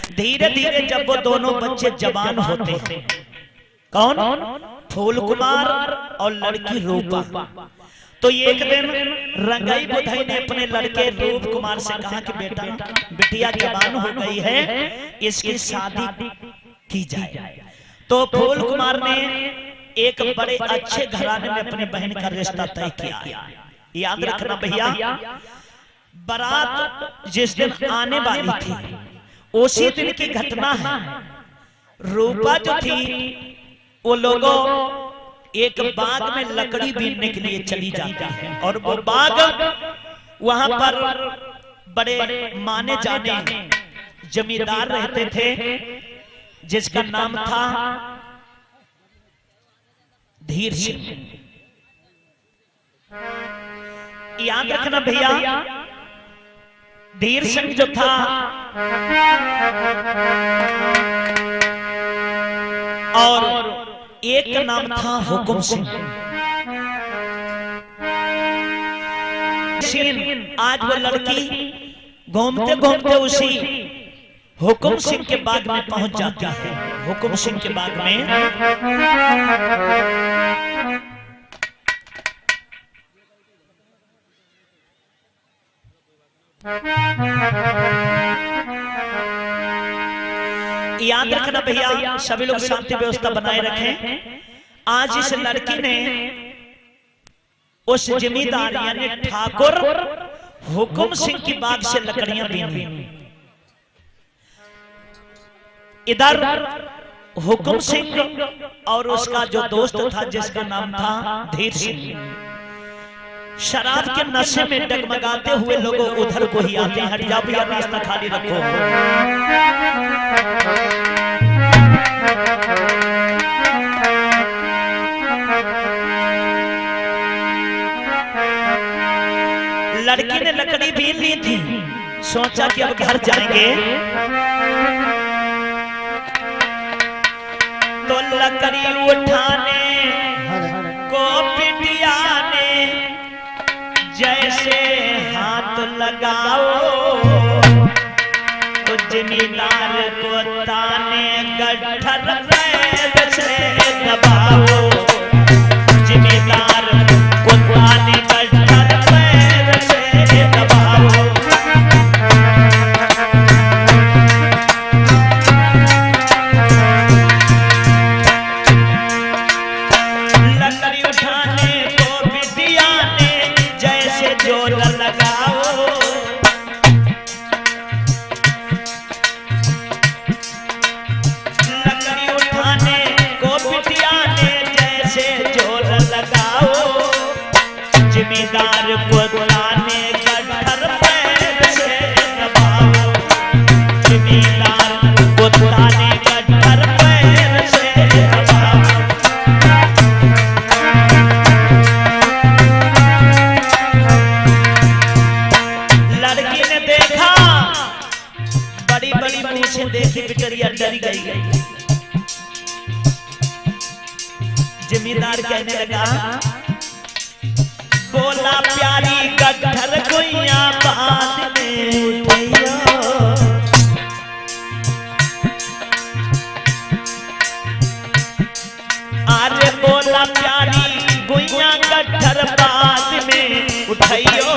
धीरे धीरे जब वो दोनों बच्चे जवान होते हैं, कौन? फूल कुमार और लड़की रूपा। तो एक दिन रंगाई बुधाई ने अपने लड़के रूप कुमार से कहा कि बेटा, बिटिया जवान हो गई है, इसकी शादी की जाए। तो फूल कुमार ने एक बड़े अच्छे घराने में अपने बहन का रिश्ता तय किया। याद रखना भैया, बारात जिस दिन आने वाली थी उसी दिन की घटना है। रूपा जो थी वो लोगों एक बाग में लकड़ी बीनने के लिए चली जाती है, और वो बाग वहां पर बड़े माने जाने जमींदार रहते थे जिसका नाम था धीर सिंह। याद रखना भैया, धीर सिंह जो था और एक का नाम था हुकुम सिंह। आज वो लड़की घूमते घूमते उसी हुकुम सिंह के बाग में पहुंच जाती है। हुकुम सिंह के बाग में याद रखना भैया, सभी लोग शांति व्यवस्था बनाए रखें। आज इस लड़की ने उस जमींदार यानी ठाकुर हुकुम सिंह की बाग से लकड़ियां बीनी। इधर हुकुम सिंह और उसका जो दोस्त था जिसका नाम था धीर सिंह, शराब के नशे में डगमगाते हुए लोगों उधर को ही आते हैं। हट जाओ भैया, रास्ता खाली रखो। लड़की ने लकड़ी बीन ली थी, सोचा कि अब घर जाएंगे, तो लकड़ी उठाने को बिटिया ने जैसे हाथ लगाओ, तो जमींदार को ताने गट्ठर पैर से दबाओ। जमींदार को ताने गट्ठर पैर से दबाओ। लकड़ी उठाने को बिटिया ने जैसे जोर लगाओ, लकड़ी उठाने को बिटिया ने जैसे जोर लगाओ। जमींदार को ताने गट्ठर पैर से दबाओ। जमींदार को ताने गट्ठर पैर से दबाओ। लड़की ने देखा, बड़ी बड़ी मूछें देखी, बिटरिया डरी गई। जमींदार कहने लगा, बोला प्यारी गट्ठर गुइया बाद में उठैया। अरे बोला प्यारी गुइया गट्ठर बाद में उठैयो,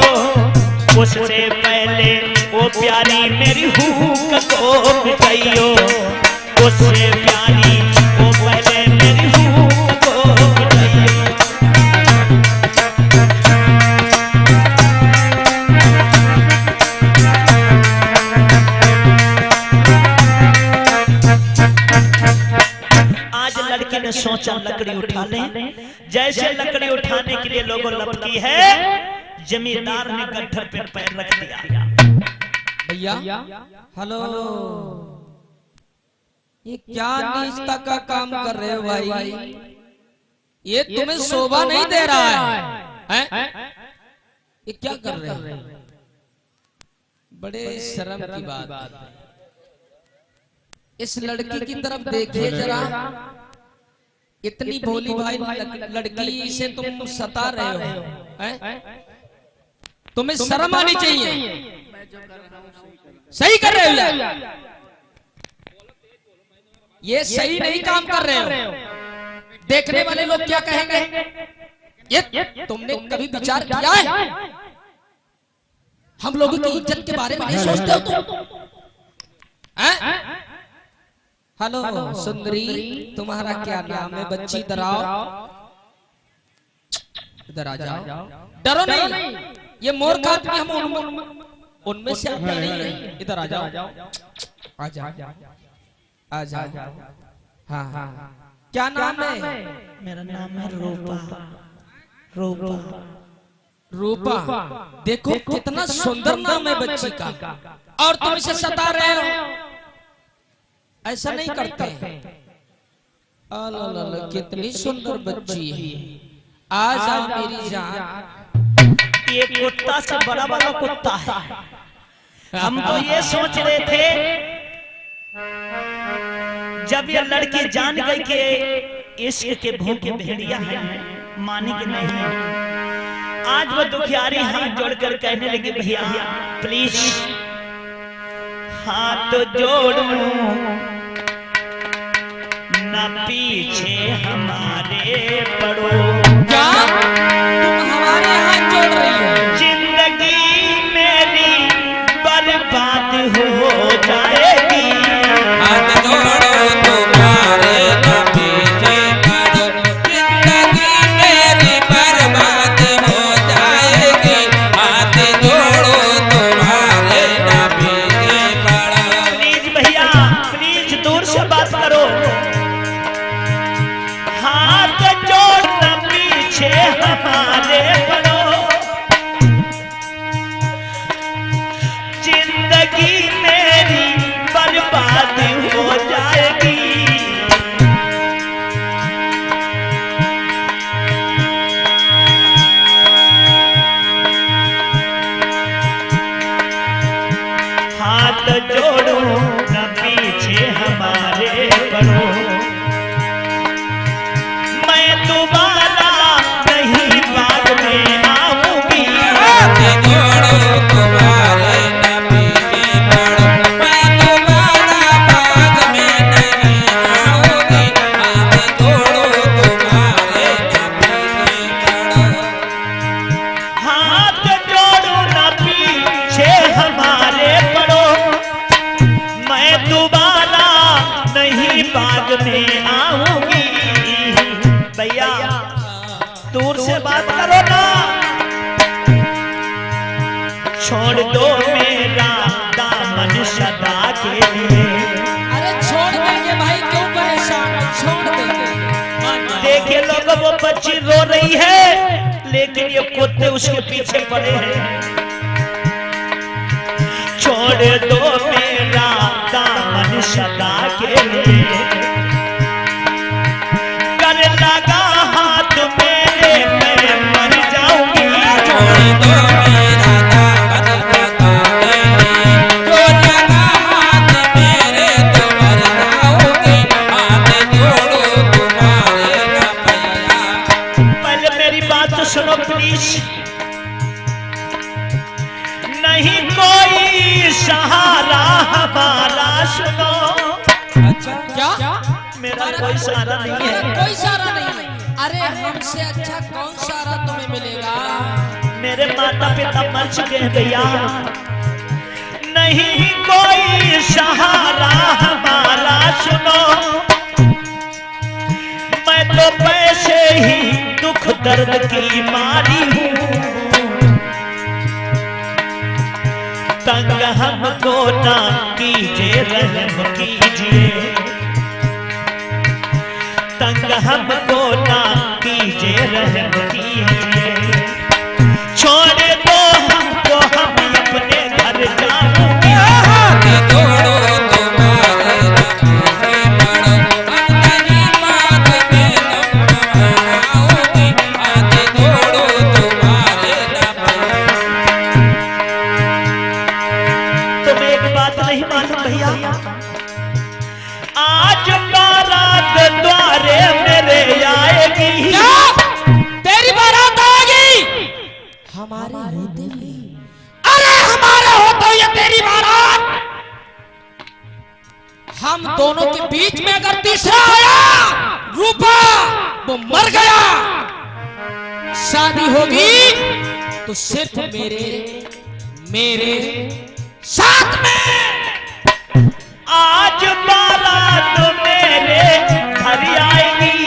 उससे पहले वो प्यारी मेरी हुक को मिटाइयो। उससे प्यारी वो पहले मेरी हुक को मिटाइयो। आज लड़की ने सोचा लकड़ी उठा लें। जैसे लकड़ी उठाने के लिए लोगों लपकी है, जमींदार ने गट्ठर पे पैर रख दिया। भैया हेलो, ये क्या नीचता का काम कर रहे हो भाई? ये तुम्हें शोभा नहीं दे रहा है? ये क्या कर रहे हो? बड़े शर्म की बात। इस लड़की की तरफ देखिए जरा, इतनी भोली भाई लड़की से तुम सता रहे हो, तुम्हें शर्म आनी चाहिए। सही कर रहे हो यार। ये सही नहीं काम कर रहे हो। देखने वाले लोग क्या कहेंगे? ये तुमने कभी विचार किया है? हम लोगों की इज्जत के बारे में नहीं सोचते हो तुम? हेलो सुंदरी, तुम्हारा क्या नाम है? बच्ची इधर आओ, इधर आ जाओ। डरो नहीं, ये मूर्ख आदमी हम उनमें से आदमी नहीं है। इधर आ जाओ, आ जाओ, आ जाओ। हाँ हाँ, क्या नाम है? मेरा नाम है रूपा। रूपा रूपा, देखो कितना सुंदर नाम है बच्ची का, और तुम इसे सता रहे हो। ऐसा नहीं करते हैं। अल्लाह, कितनी सुंदर बच्ची है। आ जाओ मेरी जान। ये कुत्ता से बड़ा वाला कुत्ता है। हम तो ये सोच रहे थे जब ये लड़की जान गई कि इश्क के भूखे भेड़िया है, मानेगी नहीं। आज वो दुखियारी हाथ जोड़कर कहने लगी, भैया प्लीज हाथ जोड़ूं न पीछे हमारे पड़ो। क्या तुम हमारे हाथ जोड़ रही हो? जिंदगी मेरी बर्बाद हो जाएगी। हाथ जोड़ो तुम्हारे न पीछे पड़ो, जिंदगी मेरी बर्बाद हो जाएगी। हाथ जोड़ो तुम्हारे न पीछे पड़ो। प्लीज भैया, प्लीज दूर से बात करो। हाथ जोड़ना पीछे हमारे पड़ो, जिंदगी मेरी बर्बाद हो जाएगी। हाथ जोड़ो न पीछे हमारे पड़ो, मैं दोबारा नहीं बाद में आऊंगी। हाथ जोड़ो तुम्हारे न पीछे पड़ो, मैं दोबारा बाद में नहीं आऊंगी। हाथ जोड़ो तुम्हारे न पीछे पड़ो। हाथ जोड़ो न पीछे हमारे पड़ो, मैं दोबारा नहीं बाद में आऊंगी। भैया दूर से बात करो ना। छोड़ दो मेरा दामन सदा के लिए। अरे छोड़ देंगे भाई, क्यों परेशान हो? छोड़ देंगे। देखिए लोगों, वो बच्ची रो रही है लेकिन ये कुत्ते उसके पीछे पड़े हैं। छोड़ दो मेरा दामन सदा के लिए, कर लगा हाथ मेरे मैं मर जाऊंगी। छोड़ दो मेरा दामन सदा के लिए, जो लगा हाथ मेरे तो मर जाओगे। हाथ जोड़ो तुम्हारे न भैया। पहले मेरी बात तो सुनो प्लीज। नहीं कोई सहारा हमारा, सुनो। अच्छा क्या? मेरा कोई सहारा नहीं है। कोई सहारा नहीं है? अरे हमसे अच्छा कौन सहारा तुम्हें मिलेगा? मेरे माता पिता मर चुके हैं भैया। नहीं कोई सहारा हमारा, सुनो। मैं तो पैसे ही दुख दर्द की मारी हूँ। तंग हमको ना कीजिए, रहम कीजिए। तंग हमको ना कीजिए, रहम कीजिए। छोड़ दो हमको, हम अपने घर जाऊंगे। हाथ जोड़ो तुम्हारे न पीछे पड़ो, अंतरी बात में तुम आओगे। हाथ जोड़ो तुम्हारे न पीछे। तुम एक बात नहीं मालूम भैया, आज बारात द्वारे मेरे आएगी। तेरी बारात आएगी? हमारे होते भी? अरे हमारे होते ये तेरी बारात हम दोनों के बीच में अगर तीसरा आया रूपा वो मर गया, शादी होगी तो सिर्फ मेरे साथ में। आज बारात मेरे घर आएगी,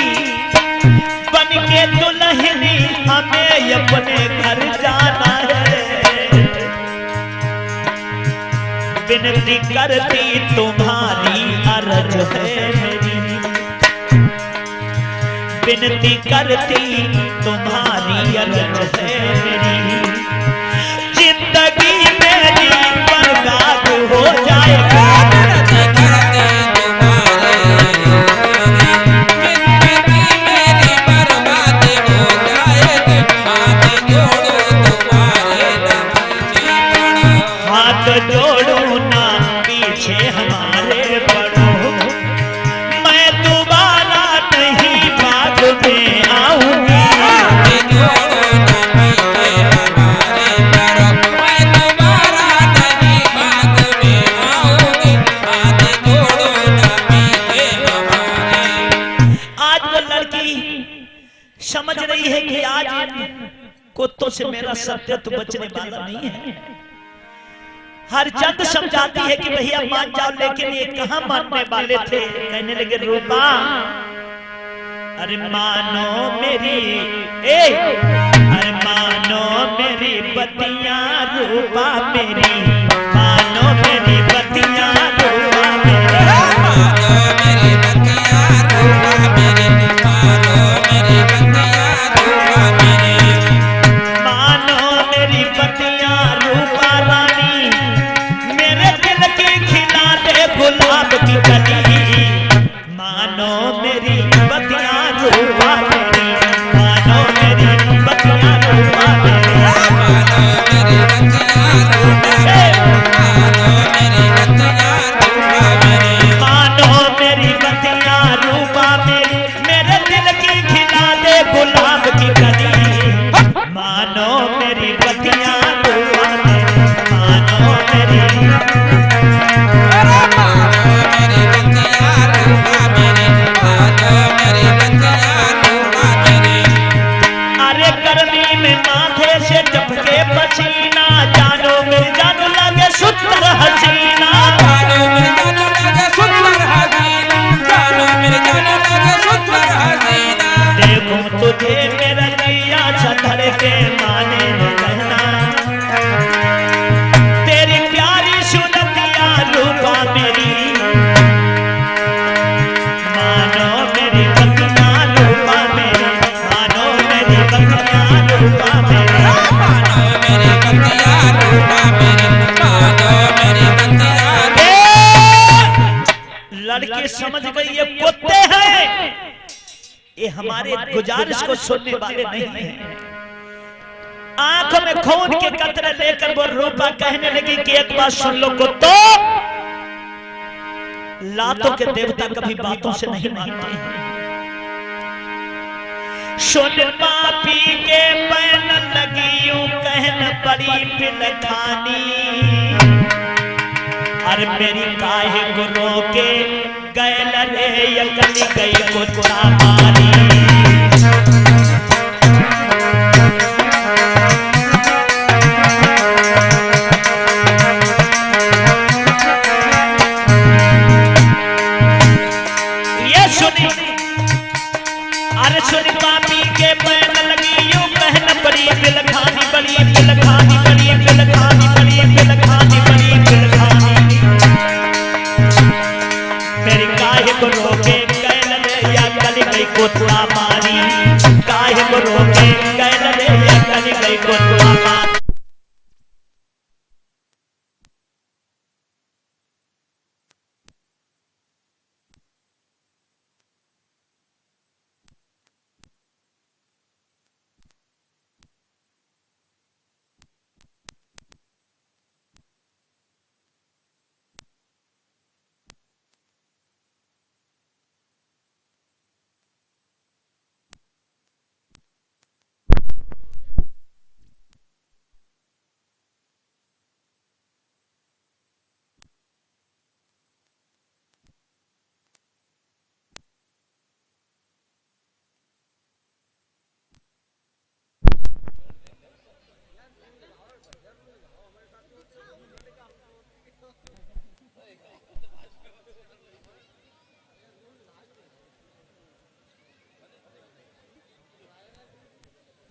बन के दुल्हनी हमें अपने घर जाना है। विनती करती तुम्हारी अर्ज है मेरी, विनती करती तुम्हारी अर्ज है मेरी। जिंदगी मेरी बर्बाद हो जाएगा, हाथ जोड़ो ना पीछे हमारे बढ़ो, मैं दोबारा नहीं बाद में आऊंगी। आज वो लड़की समझ रही है कि आज कुत्तों से मेरा सत्य तो बचने वाला नहीं है। हर चंद समझाती है कि भैया मान जाओ, लेकिन ये कहां मानने वाले थे। कहने लगे रूपा अरे मानो मेरी अरे मानो मेरी बतिया रूपा मेरी, मानो मेरी बतिया रूपा मेरी, मानो मेरी बतिया रूपा रानी, मेरे दिल की खिला दे गुलाब की कली। मानो मेरी बतिया रूपा मेरी, मानो मेरी बतिया रूपा मेरी, मानो मेरी बतिया रूपा मेरी, मेरे दिल की खिला दे गुलाब की कली। मानो मेरी बतिया रूपा मेरी, मानो मेरी, अरे गर्मी में माथे से टपके पसीना, जानो मेरी जानो लगे सुंदर हसीना। देखूं तुझे मेरा जिया सधर के माने न रहना, तेरी प्यारी सुनतिया रूपा मेरी, मानो मेरी बतिया रूपा मेरी, मानो मेरी बतिया रूपा मेरी। लड़की समझ गई ये कुत्ते हैं, ये हमारे गुजारिश को सुनने वाले नहीं हैं। आंखों में खून के कतरे लेकर वो रूपा कहने लगी कि एक बात सुन लो कुत्तो, लातों के देवता कभी बातों से नहीं मानते हैं। सुन पापी के पैन लगी यूं कहन पड़ी पिलखानी, अरे मेरी काहे गुरो के गैल रे यकली गई कुत्ता मारी। ये सुनी अरे सुन पापी के पैन लगी यूं कहन पड़ी पिलखानी, बड़ी पिलखानी, बड़ी पिलखानी, बड़ी पिलखानी, बड़ी पिलखानी। मेरी काहे को रोके गैल रे या गली गई कुत्ता मारी, काहे को रोके गैल रे या गली गई कुत्ता मारी।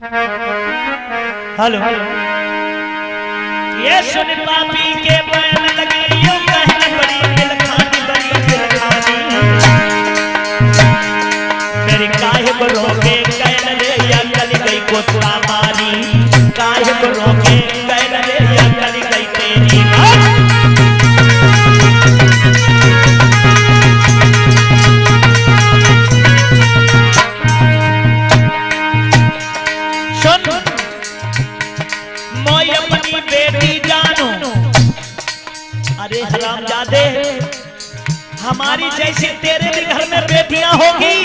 हेलो ये सुन पापी के बैल लगे यूं कहने बड़ी दिलखानी मेरी काहे को रोके कैल रे या गली गई कोतरा मारी काहे को रोके कैल रे या गली गई तेरी अरे हरामजादे हमारी जैसी तेरे भी घर में बेटियां होगी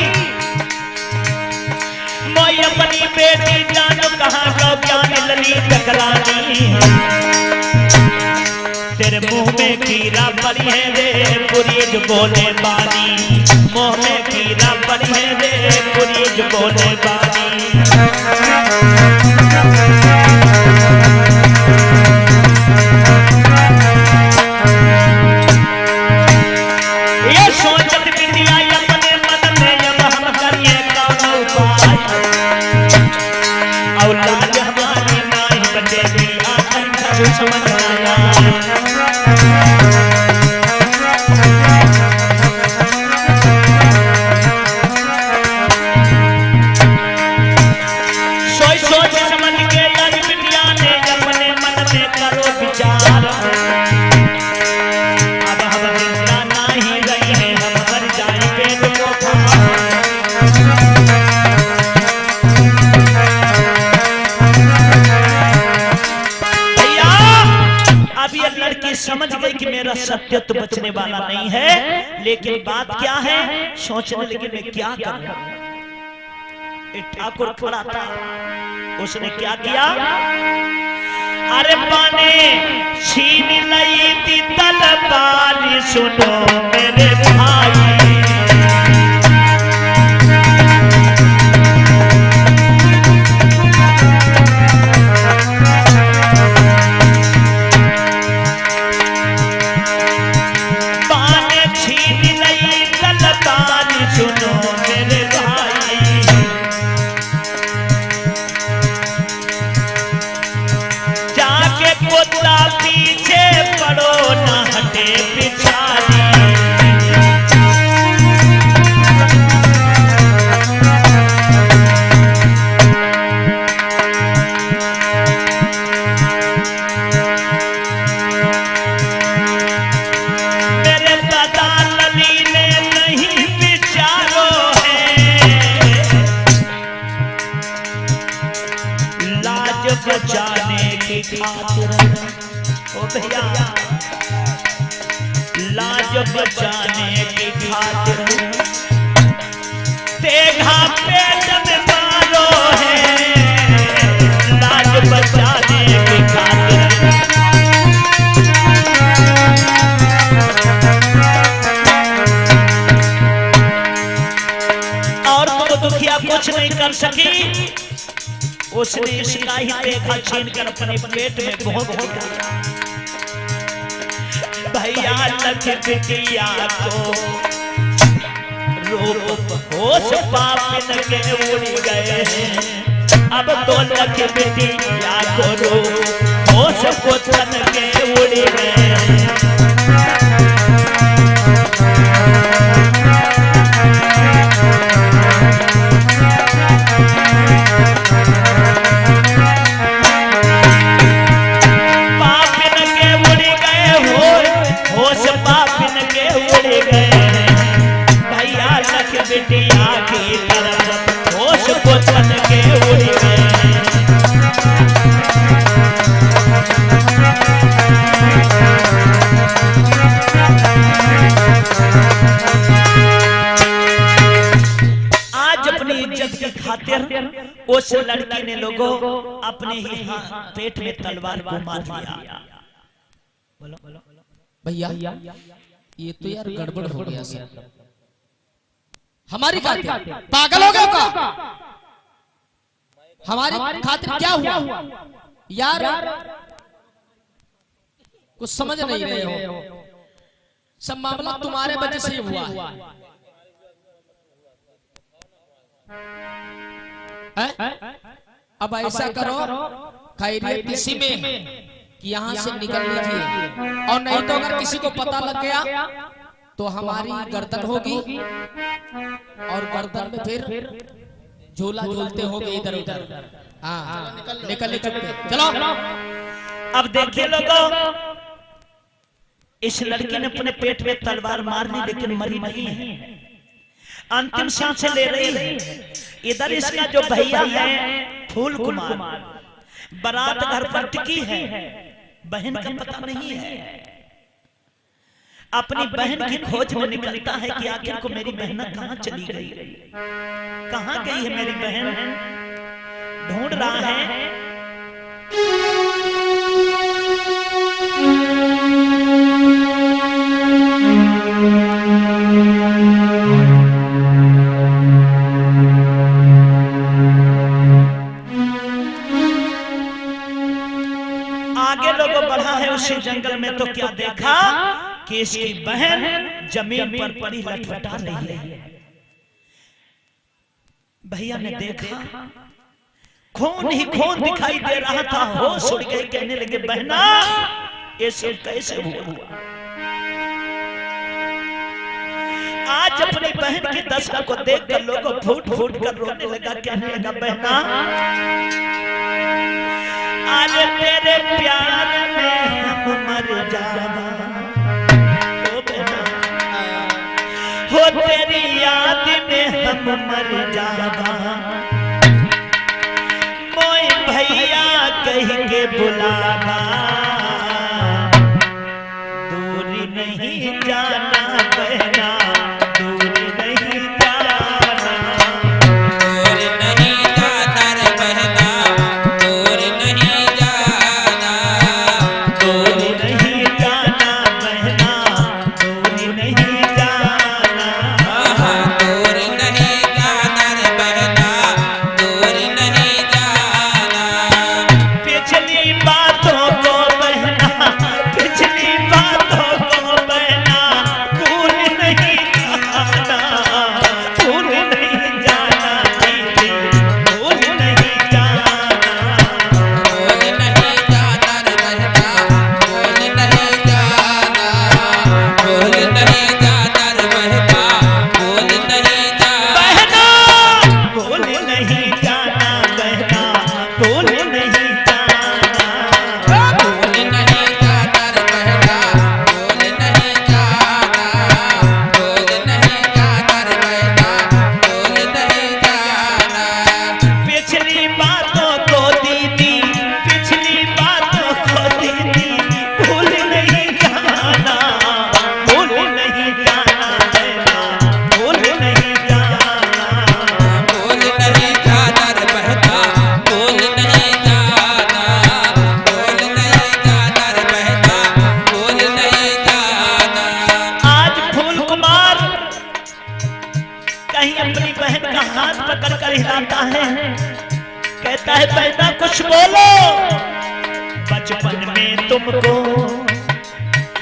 मैं अपनी बेटी जानो कहां ज्ञान लली टकरानी तेरे मुंह में कीड़ा पड़ी है रे पुरीज बोले बानी मुंह में कीड़ा पड़ी है रे पुरीज बोले बानी समझ गई कि मेरा सत्य तो बचने वाला नहीं है लेकिन बात क्या है सोचने लगी मैं क्या करूं एक ठाकुर खड़ा था उसने क्या किया अरे पाने छीन लई थी तलवार सुनो मेरे भाई पीछे पड़ो न हटे पिछाड़ी मेरे दादा लली ने नहीं विचारो है लाज बचाने की खातिर ओ भैया लाज बचाने की खातिर तेघा पेट में मारो है लाज बचाने की खातिर और तो दुखिया कुछ नहीं कर सकी उसने इसका ही देखा छीन कर अपने पेट में भोग दिया भैया लख बिटिया को रूप होश पाप के उड़ गए अब तो लख बिटिया को रूप होश को तन के उड़ गए बिटिया की तरफ होश को तन के उड़ गए आज अपनी इज्जत की खातिर उस लड़की ने लोगों अपने ही पेट में तलवार को मार दिया भैया ये तो यार गड़बड़ हो गया सर हमारी खातिर पागल हो गए का हमारी खातिर क्या हुआ यार कुछ समझ नहीं रहे हो सब मामला तुम्हारे वजह से हुआ है अब ऐसा करो खैरियत इसी में कि यहाँ से निकल लीजिए, और नहीं तो अगर किसी को पता लग गया तो हमारी गर्दन होगी, और गर्दन में फिर झूला झूलते होंगे इधर उधर। हाँ निकल चुके, चलो। अब देखिए लोगों, इस लड़की ने अपने पेट में तलवार मार ली लेकिन मरी नहीं है, अंतिम सांसें ले रही है। इधर इसका जो भैया है फूल कुमार, बारात घर पर टिकी है, बहन का पता नहीं है। अपनी बहन की खोज में निकलता है कि आखिर को मेरी बहन कहाँ चली गई, कहाँ गई है मेरी बहन, ढूंढ रहा है। आगे लोगों बढ़ा है उसी जंगल में, तो क्या देखा कि इसकी बहन जमीन पर पड़ी लटपटा रही है। भैया ने देखा खून ही खून दिखाई दे रहा था, होश उड़ गई, कहने लगे बहना ये सब कैसे हुआ। आज अपनी बहन की दशा को देखकर लोगों फूट फूट कर रोने लगा, कहने लगा बहना आज तेरे प्यार में हम मर जावा, ओ बहना हो तेरी याद में हम मर जावा, मोए भैया कह के बुलावा, दूर नहीं जाना बहना, दूर नहीं जाना, दूर नहीं जाना रे बहना, दूर नहीं जाना, दूर नहीं जाना बहना, दूर नहीं जाना, दूर नहीं जाना रे बहना, दूर नहीं जाना। पिछली बातों को बहना, पिछली बातों को बहना भूल नहीं जाना, भूल नहीं जाना दीदी, भूल नहीं जाना, भूल नहीं जाना रे बहना, भूल नहीं जाना, भूल नहीं जाना रे बहना, भूल नहीं जाना। बहना भूल नहीं जाना, बहना भूल नहीं जाना, भूल नहीं जाना रे बहना, भूल नहीं जाना, भूल नहीं जाना रे बहना, भूल नहीं जाना। पिछली बातों को दीदी, पिछली बातों को दीदी भूल नहीं जाना, भूल नहीं जाना बहना, भूल नहीं जाना, भूल नहीं जाना रे बहना, भूल नहीं जाना, भूल नहीं जाना रे बहना, भूल नहीं जाना। आज फूल कुमार कहीं अपनी बहन का हाथ पकड़ कर हिलाता है, कहता है बहना कुछ बोलो, बचपन में तुमको,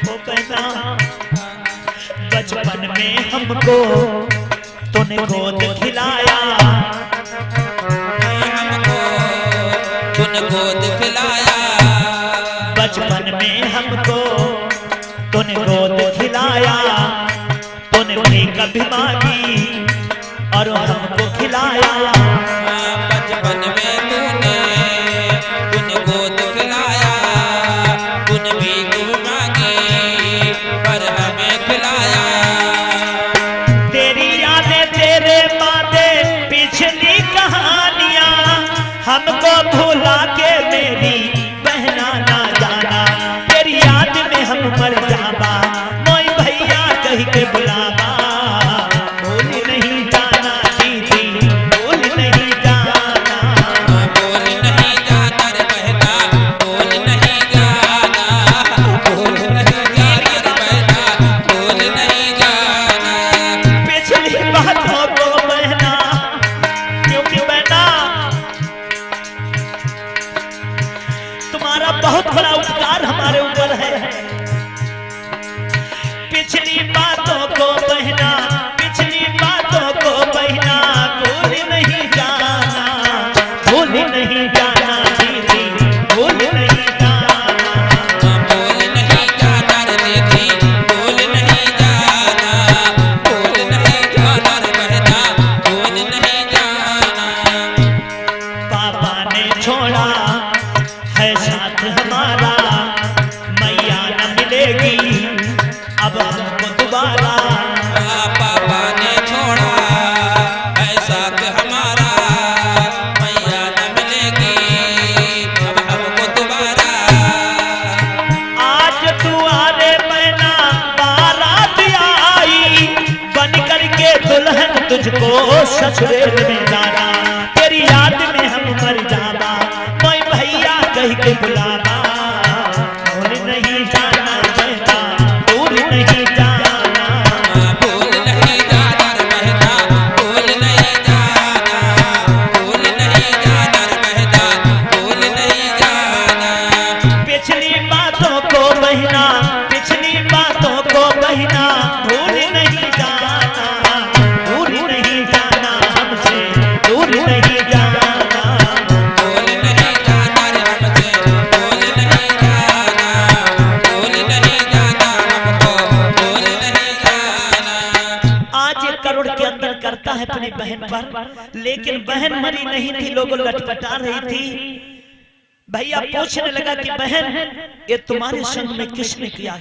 ओ बहना बचपन में हमको तूने गोद खिलाया, हमको तूने गोद खिलाया, बचपन में हमको तूने गोद खिलाया, तूने भी कभी मांगी और हमको खिलाया, बचपन में तूने गोद खिलाया, तूने भी खूब मांगी पर हमें खिलाया। तेरी यादें तेरे वादे पिछली कहानियां हमको भुला के मेरी बहना ना जाना, तेरी याद में हम मर जावा, मोई भैया कह के बुलावा, भूल नहीं जाना दीदी, भूल नहीं जाना, बोल नहीं जाना रे बहना, बोल नहीं जाना, बोल नहीं जाना रे बहना, बोल नहीं जाना। पिछली बातों को बहना, क्योंकि बहना तुझको ससुरेल में जाना, तेरी याद में हम मर जाना, मैं भैया कह के बुलाना, भूल नहीं जाना बहना, भूल नहीं जाना, भूल नहीं जाना बहना, भूल नहीं जाना, भूल नहीं जाना बहना, भूल नहीं जाना। पिछली बातों को बहना, पिछली बातों को बहना, भूल नहीं जाना, भूल नहीं जाना हमसे, भूल नहीं जाना, भूल नहीं जाना हमसे, भूल नहीं जाना, भूल नहीं जाना हमको, भूल नहीं जाना। आज 1 करोड़ के अंदर करता है अपनी बहन पर, लेकिन बहन मरी नहीं थी, लोग लटपटा रही थी। भैया पूछने लगा कि बहन ये तुम्हारे संग में किसने किया,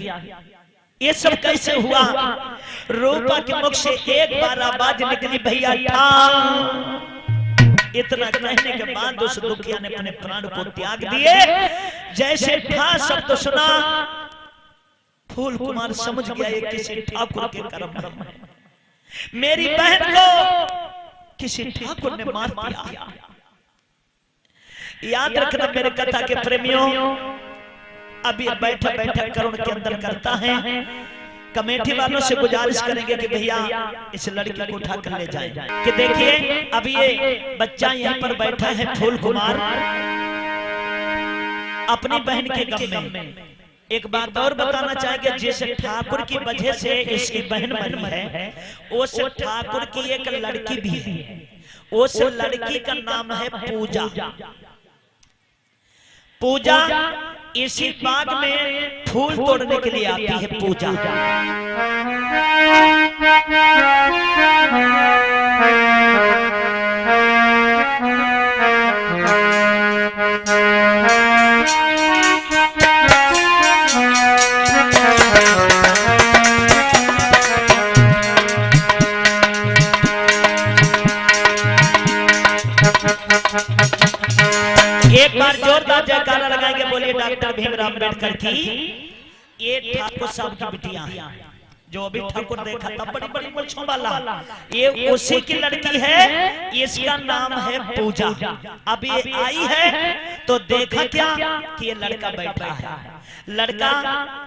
ये सब कैसे हुआ? रूपा के मुख से एक बार आवाज निकली, भैया था। इतना कहने के बाद उस दुखिया ने अपने प्राण को त्याग दिए। जैसे था शब्द सुना, फूल कुमार समझ गया ये किसी ठाकुर के कर्म है, मेरी बहन को किसी ठाकुर ने मार दिया। याद रखना मेरे कथा के प्रेमियों, अभी बैठा बैठा करुण के अंदर करता है। कमेटी वालों से गुजारिश करेंगे कि भैया इस लड़की को उठा कर ले जाएं। कि देखिए अभी ये बच्चा यहाँ पर बैठा है फूल कुमार, अपनी बहन के गम में। एक बात और बताना चाहेंगे, जिस ठाकुर की वजह से इसकी बहन मरी है, उस ठाकुर की एक लड़की भी है, उस लड़की का नाम है पूजा। पूजा इसी बाग में फूल तोड़ने के लिए आती है पूजा। एक बार जोरदार जयकारा लगाएंगे, बोलिए डॉक्टर भीमराव अम्बेडकर की। ये ठाकुर साहब की बिटिया है, जो अभी ठाकुर देखा था बड़ी बड़ी मूंछों वाला, ये उसी की लड़की है। इसका नाम है पूजा। अब ये आई है तो देखा क्या कि ये लड़का बैठा है। लड़का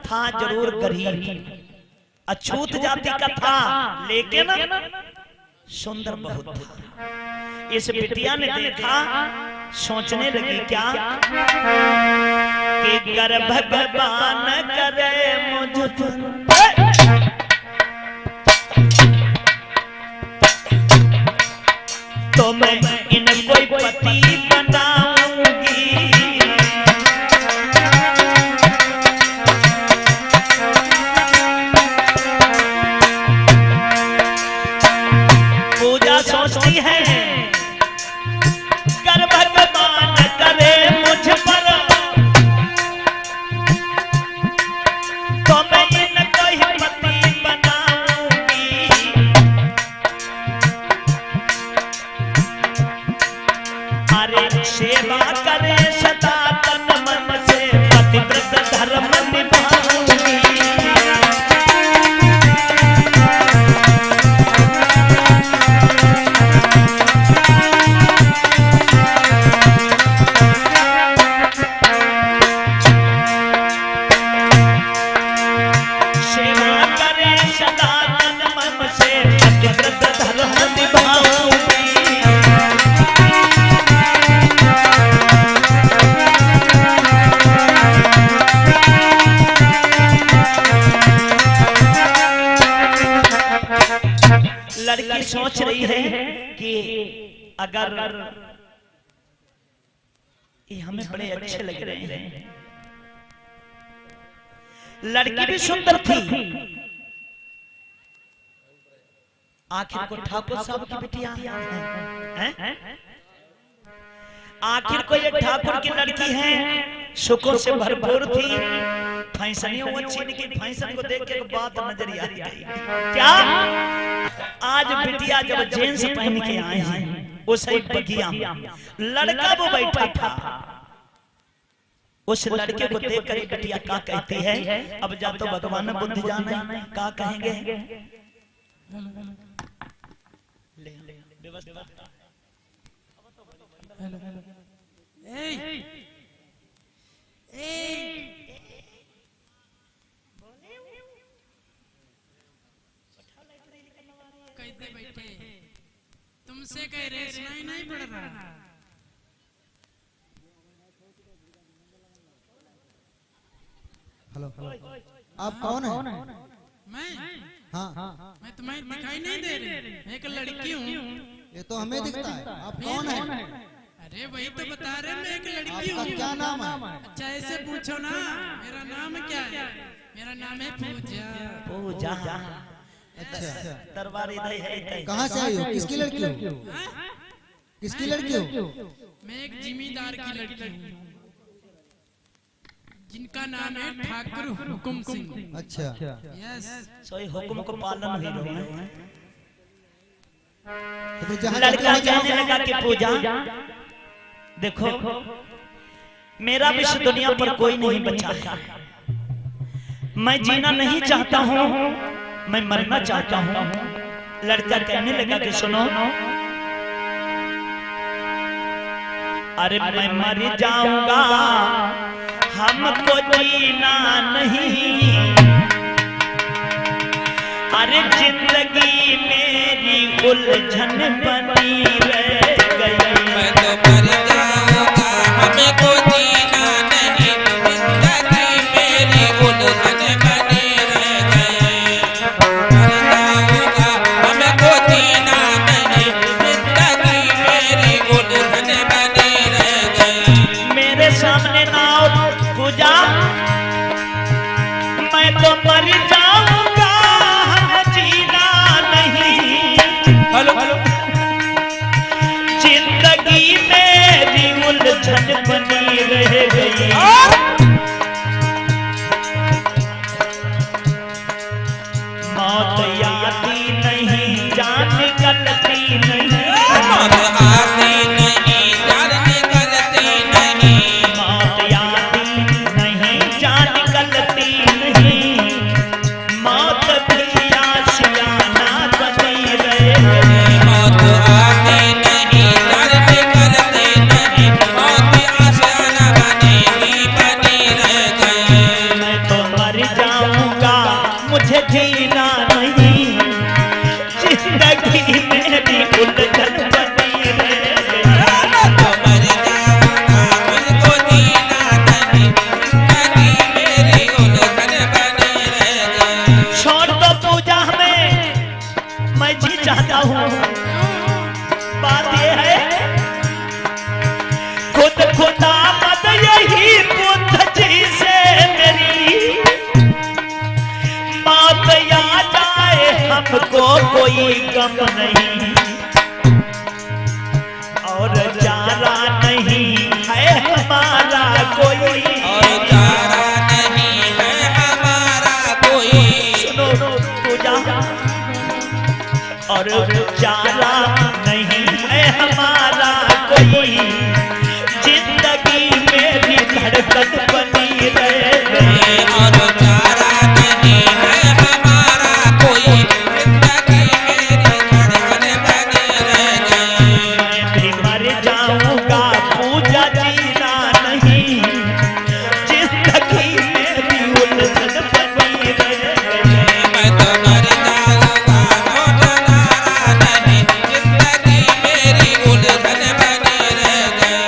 था जरूर गरीब, अछूत जाति का था, लेकिन सुंदर बहुत था। इस बिटिया ने देखा, सोचने लगी क्या कि कर भगवान करे मुझ तो मैं इनको पति बनाऊंगी। पूजा सोचती है कर भगवान करे मुझ पर तो मैं इनको ही पति बनाऊंगी। अरे सेवा करे सदा तन मन से, पतिव्रत धर्म निभाऊंगी। लड़की सोच रही है कि अगर ये हमें बड़े अच्छे लग रहे हैं। लड़की भी सुंदर थी, आखिर को ठाकुर साहब की बिटिया हैं? आखिर को ये ठाकुर की लड़की है, सुखों से भरपूर थी। फैशनियों वो छीन की फैशन को देख के बात नजर आ रही क्या? आज बिटिया जब जींस पहन के आए हैं उस बगिया में लड़का वो बैठा था। उस लड़के को देख कर बिटिया क्या कहती है, अब जा तो भगवान बुद्धि जाने क्या कहेंगे। कैसे बैठे तुमसे कह रहे सुनाई नहीं पड़ रहा। हेलो आप कौन है? मैं हाँ मैं तुम्हें दिखाई नहीं दे रही, मैं एक लड़की हूँ। ये तो हमें दिखता है। आप कौन है? अरे वही तो बता रहे, मैं एक लड़की आपका हूँ। क्या नाम है? अच्छा ऐसे पूछो ना, मेरा नाम क्या है? मेरा नाम है पूजा। पूजा अच्छा दरबार इधर है इधर। कहाँ से आई हो? किसकी लड़की हो? किसकी लड़की हो? मैं एक जिम्मेदार की लड़की हूँ जिनका नाम है ठाकुर हुकुम सिंह। अच्छा यस सोई हुक्म को पालन भी रहो है। तो फिर जहाँ लड़का जाते हो कहने लगा कि पूजा देखो मेरा विष दुनिया पर कोई नहीं बचा है। मैं जीना नहीं चाहता हूँ, मैं मरना चाहता हूँ। लड़का कहने लगा कि सुनो, अरे मैं मर जाऊंगा, हमको जीना नहीं। अरे जिंदगी मेरी उलझन बनी रह गई। मैं तो मर जाऊंगा, हमको जीना नहीं। जिंदगी मेरी उलझन बनी रह गई। मर जाऊंगा, हमको जीना नहीं। जिंदगी मेरी उलझन बनी रह गई। मेरे सामने ना आओ पूजा, मैं तो मर जाऊंगा, हम जीना नहीं। हेलो जिंदगी मेरी उलझन बनी रह गई। मौत आती नहीं, जान निकलती नहीं। मौत आती नहीं, जान निकलती नहीं। मौत आती नहीं, जान निकलती नहीं। मौत भी आशियाना बनी रह गई। मौत आती नहीं, जान निकलती नहीं। मौत आशियाना बनी रह गई। मैं तो मर जाऊंगा, मुझे जीना नहीं। जिंदगी मेरी उलझन बनी रह गई। तो मर जाऊंगा, मुझको जीना नहीं। जिंदगी मेरी उलझन बनी रह गई। छोड़ दो पूजा हमें, मैं जी चाहता हूँ। बात ये है खुद खुदा मत यही बुद्ध जी से मेरी मौत आ जाए, हमको कोई गम नहीं। और जारा नहीं है हमारा कोई। और चारा नहीं है हमारा कोई। सुनो पूजा, और चारा नहीं है हमारा कोई। जिंदगी मेरी धड़कन बनी रह गई। और चारा नहीं है हमारा कोई। जिंदगी मेरी धड़कन बनी रह गई। मैं भी मर जाऊंगा, पूजा जीना नहीं। जिंदगी मेरी उलझन बनी रह गई। मैं तो मर जाऊंगा, मौत नारा नहीं। जिंदगी मेरी उलझन बनी रह गई।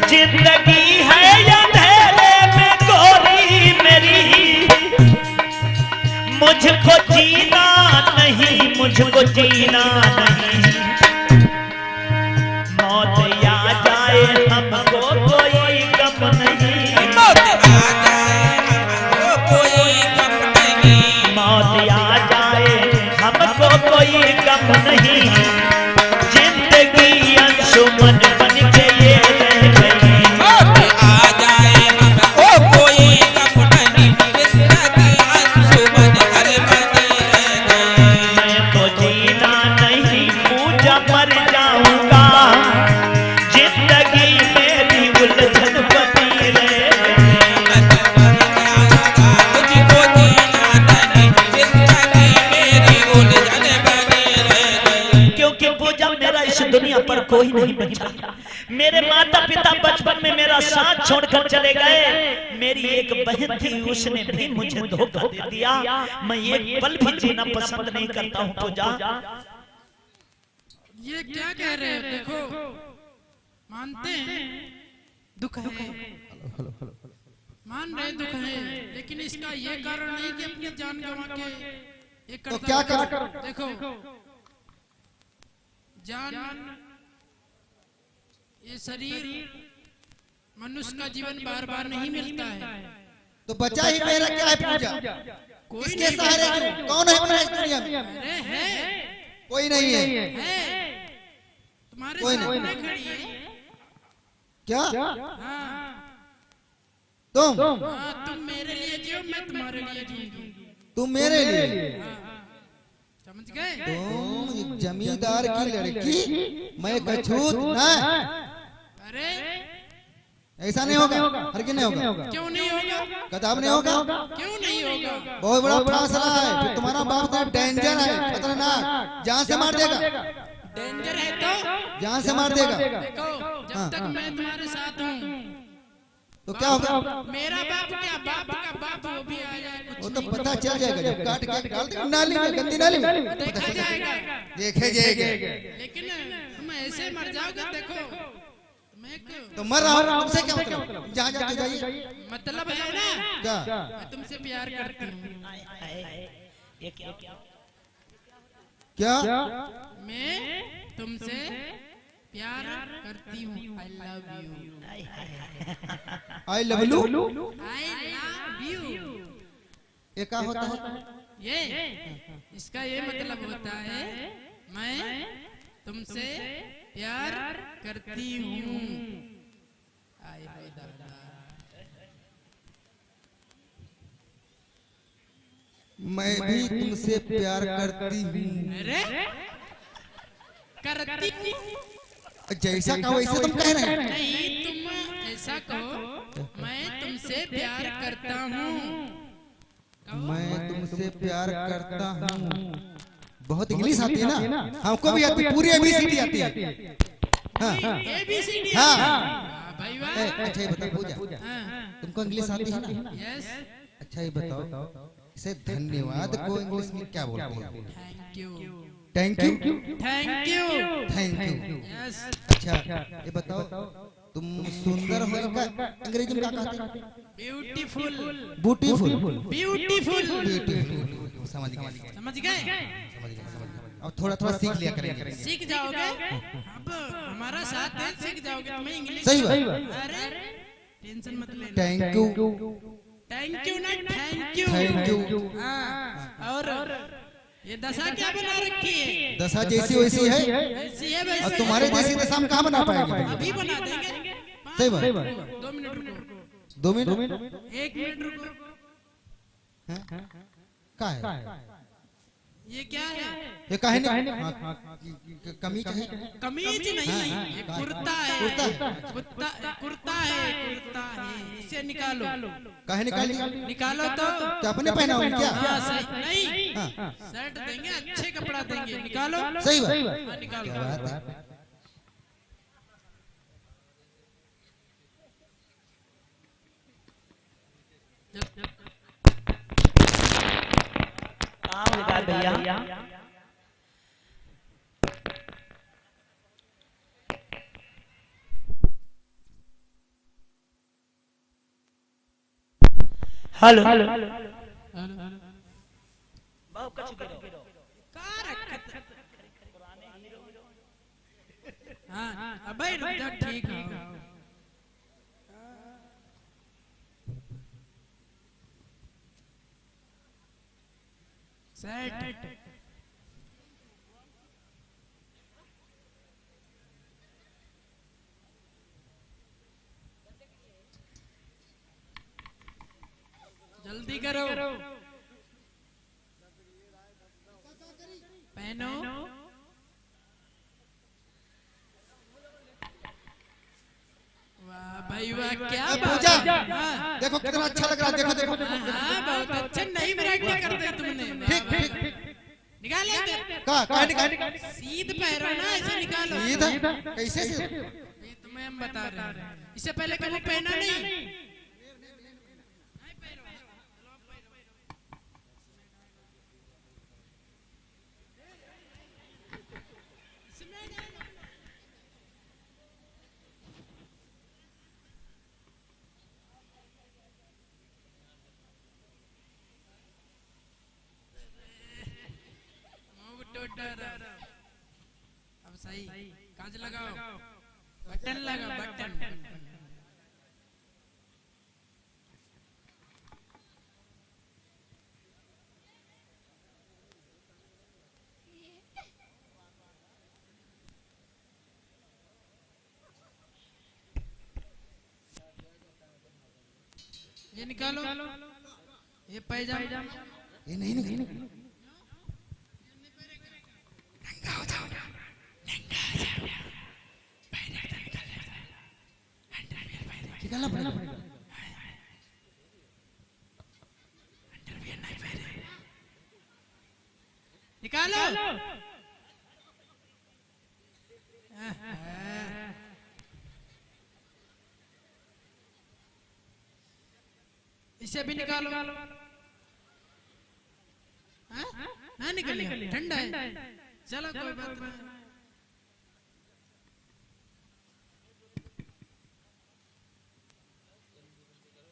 जिंदगी है अंधेरे में गोरी मेरी, मुझको जीना नहीं, मुझको जीना नहीं। मौत आ जाए, हमको कोई गम नहीं। मौत आ जाए, हमको कोई गम नहीं। मौत आ जाए, हमको कोई गम नहीं। जिंदगी अंशुमन बन के ये रह गई। मौत आ जाए, हमको कोई गम नहीं। जिंदगी अंशुमन घर बनी रह गई। मैं तो जीना नहीं, पूजा मर जाऊंगा। जिंदगी मेरी उलझन बनी रह गई। मैं तो मर जाऊंगा, मुझको जीना नहीं। जिंदगी मेरी उलझन बनी रह गई। क्योंकि ऊपर कोई नहीं बचा। मेरे माता पिता बचपन में मेरा साथ छोड़कर चले गए। मेरी एक बहन थी, उसने भी मुझे धोखा दे दिया। मैं एक पल भी जीना पसंद नहीं करता हूँ पूजा। ये क्या कह रहे हो? देखो, मानते हैं दुख है, मान रहे दुख है, लेकिन इसका ये कारण नहीं कि अपनी जान गंवा के ये तो क्या कर? देखो, जान, ये शरीर, मनुष्य का जीवन बार बार नहीं मिलता है। तो बचा ही मेरा क्या है पूजा? किसके सहारे? कौन है मेरा इस दुनिया में? अरे है, कोई नहीं है। तुम्हारे कोई सामने नहीं। खड़ी है। क्या हाँ, तुम? हाँ, तुम मेरे लिए जियो, मैं तुम्हारे लिए जीऊंगी। तुम मेरे लिए? समझ गए? तुम एक जमींदार की लड़की, मैं कछूत ना? अरे ऐसा नहीं होगा, हर की नहीं होगा। क्यों नहीं होगा? कदाब नहीं होगा। क्यों नहीं होगा? बहुत बड़ा फासला है। फिर तुम्हारा बाप तो डेंजर है, खतरनाक, जान से मार देगा। डेंजर है तो जान से मार देगा। देखो, जब तक मैं तुम्हारे साथ हूँ तो क्या होगा? मेरा बाप क्या, बाप का बाप वो भी आ जाए, कुछ वो तो नहीं पता होगा। चल जाएगा जब काट के डाल देंगे नाली में, गंदी नाली में। देखा जाएगा, देखे जाएगा। लेकिन तुम ऐसे मर जाओगे। देखो, मैं तो मर रहा हूँ, तुमसे क्या मतलब? जहाँ जाके जाइए। मतलब है ना, क्या? मैं तुमसे प्यार करती हूँ। ये क्या? क्या? मैं तुमसे प्यार करती हूँ। आई love you. I love you. I love you. ये क्या होता है? ये इसका ये मतलब होता है, मैं तुमसे प्यार करती हूँ। आई हो दादा। मैं भी तुमसे प्यार करती हूँ। अरे करती हूँ? जैसा कहो वैसे तुम कह रहे हैं। नहीं, तुम ऐसा कहो, मैं तुमसे प्यार करता हूँ। मैं तुमसे प्यार करता हूँ। बहुत इंग्लिश आती है ना? हमको भी आती, पूरी एबीसीडी आती है। हाँ ABCD। हाँ। भाई वाह। अच्छा ये बताओ पूजा, हाँ, तुमको इंग्लिश आती है ना? यस। अच्छा ये बताओ, इसे धन्यवाद को इंग्लिश में क्या बोलते हैं? Thank you. Thank you. Thank you. Thank you. Yes. अच्छा ये बताओ, तुम सुंदर हो का अंग्रेजी में क्या कहते हैं? ब्यूटीफुल। ब्यूटीफुल। ब्यूटीफुल। ब्यूटीफुल। समझ गए। समझ गए? अब थोड़ा थोड़ा सीख लिया करेंगे। सीख जाओगे। अब हमारा साथ है, सीख जाओगे। तुम्हें इंग्लिश सही बात। अरे टेंशन मत लेना। Thank you. थैंक यू ना, थैंक यू। Thank you. हाँ, और ये दशा क्या बना रखी है? दशा जैसी वैसी है। ऐसी है वैसे। और तुम्हारे जैसी दशा हम कहाँ बना पाएंगे? अभी बना देंगे। सही बात। 2 मिनट रुको। 2 मिनट? 1 मिनट रुको। क्या है? ये क्या है? ये काहे नहीं? कमीज है? कमीज नहीं, ये कुर्ता है। कुर्ता? कुर्ता है, कुर्ता है। इसे निकालो। काहे निकाली? निकालो तो। क्या अपने पहना हुआ क्या? हाँ, सही नहीं। हाँ। शर्ट देंगे, अच्छे कपड़ा देंगे। निकालो। सही बात। हाँ, निकालो। क्या बात है? काम लगा भैया। हेलो। हाँ, अबे रुक जा, ठीक है। सेट। जल्दी करो। पहनो। वाह भाई वाह, क्या अब बात पूजा, है। हाँ, देखो कितना अच्छा लग रहा है। देखो देखो। हाँ, बहुत अच्छा। नहीं मेरा क्या करते तुमने? ठीक ठीक ठीक। निकाल ले इधर। का निकाल सीध पहरा ना, ऐसे निकालो। सीधा कैसे से ये तुम्हें हम बता रहे हैं, इससे पहले कभी पहना नहीं। अब सही काज लगाओ, बटन लगा, बटन। ये निकालो, ये पैजामा, ये नहीं निकाल निकालना पड़ेगा। निकालो। इसे भी निकालो। ना निकलिए, ठंडा है। चलो कोई बात नहीं।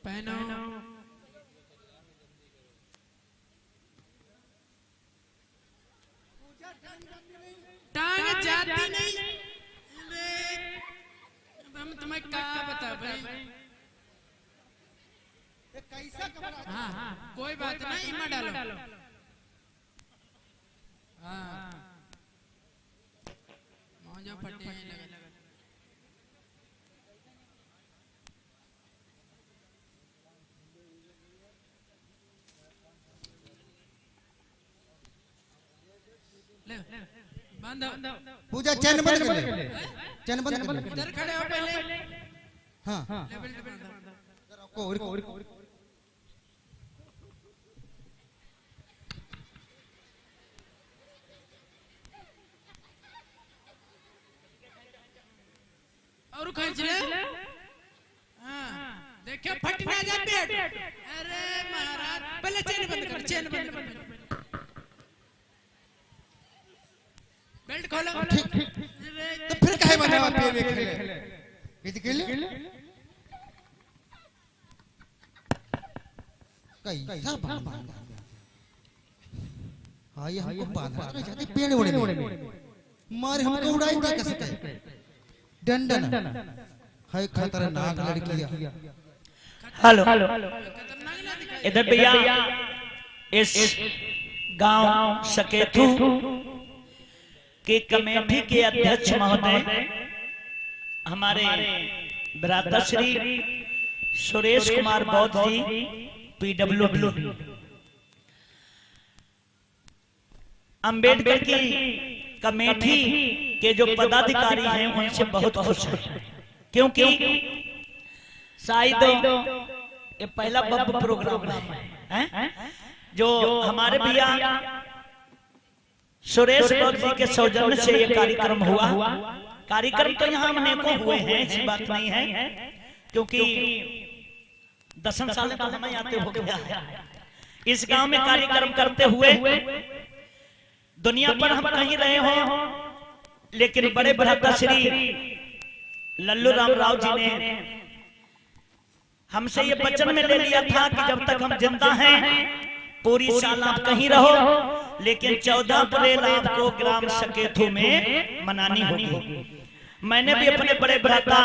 पहनो। टांग जाती नहीं। हम तुम्हें क्या बता भाई। कैसा कमरा? हाँ कोई बात नहीं, इमा डालो। हाँ मौजा फटे हैं लगा। बंद। पूजा चैन बंद कर ले, चैन बंद कर ले। इधर खड़े हो पहले। हाँ लेवल पे को और खींच ले। हाँ देखियो फट ना जाए पेट। अरे महाराज पहले चैन बंद कर, चैन बंद कर। बेल्ट खोलो। तो फिर काहे बनावा पे खेले इध खेले कैसा बांध। हाँ ये हमको बांधा तो जाते पेड़ उड़े मारे हमको उड़ाई दे कैसे डंडन है खतरनाक लड़कियां। हेलो खतरनाक ना दिखाई। इधर भैया इस गांव सकेतु के कमेटी के अध्यक्ष महोदय हमारे भ्राताश्री सुरेश कुमार बौद्ध जी PWD अंबेडकर की कमेटी के जो पदाधिकारी हैं उनसे बहुत खुश हैं, क्योंकि शायद ये पहला बब प्रोग्राम है जो हमारे भैया सुरेश बौद्ध जी के सौजन्य से ये कार्यक्रम हुआ। कार्यक्रम तो यहाँ अनेकों हुए हैं, ऐसी बात नहीं है, क्योंकि 10 साल तो हमें आते हो गया है। इस गांव में कार्यक्रम करते हुए दुनिया पर हम कहीं रहे हो, लेकिन बड़े भ्राताश्री लल्लू राम राव जी ने हमसे ये वचन में ले लिया था कि जब तक हम जिंदा हैं पूरी साल आप कहीं रहो, लेकिन 14 अप्रैल आपको ग्राम सकेतु में मनानी होगी। मैंने भी अपने बड़े भ्राता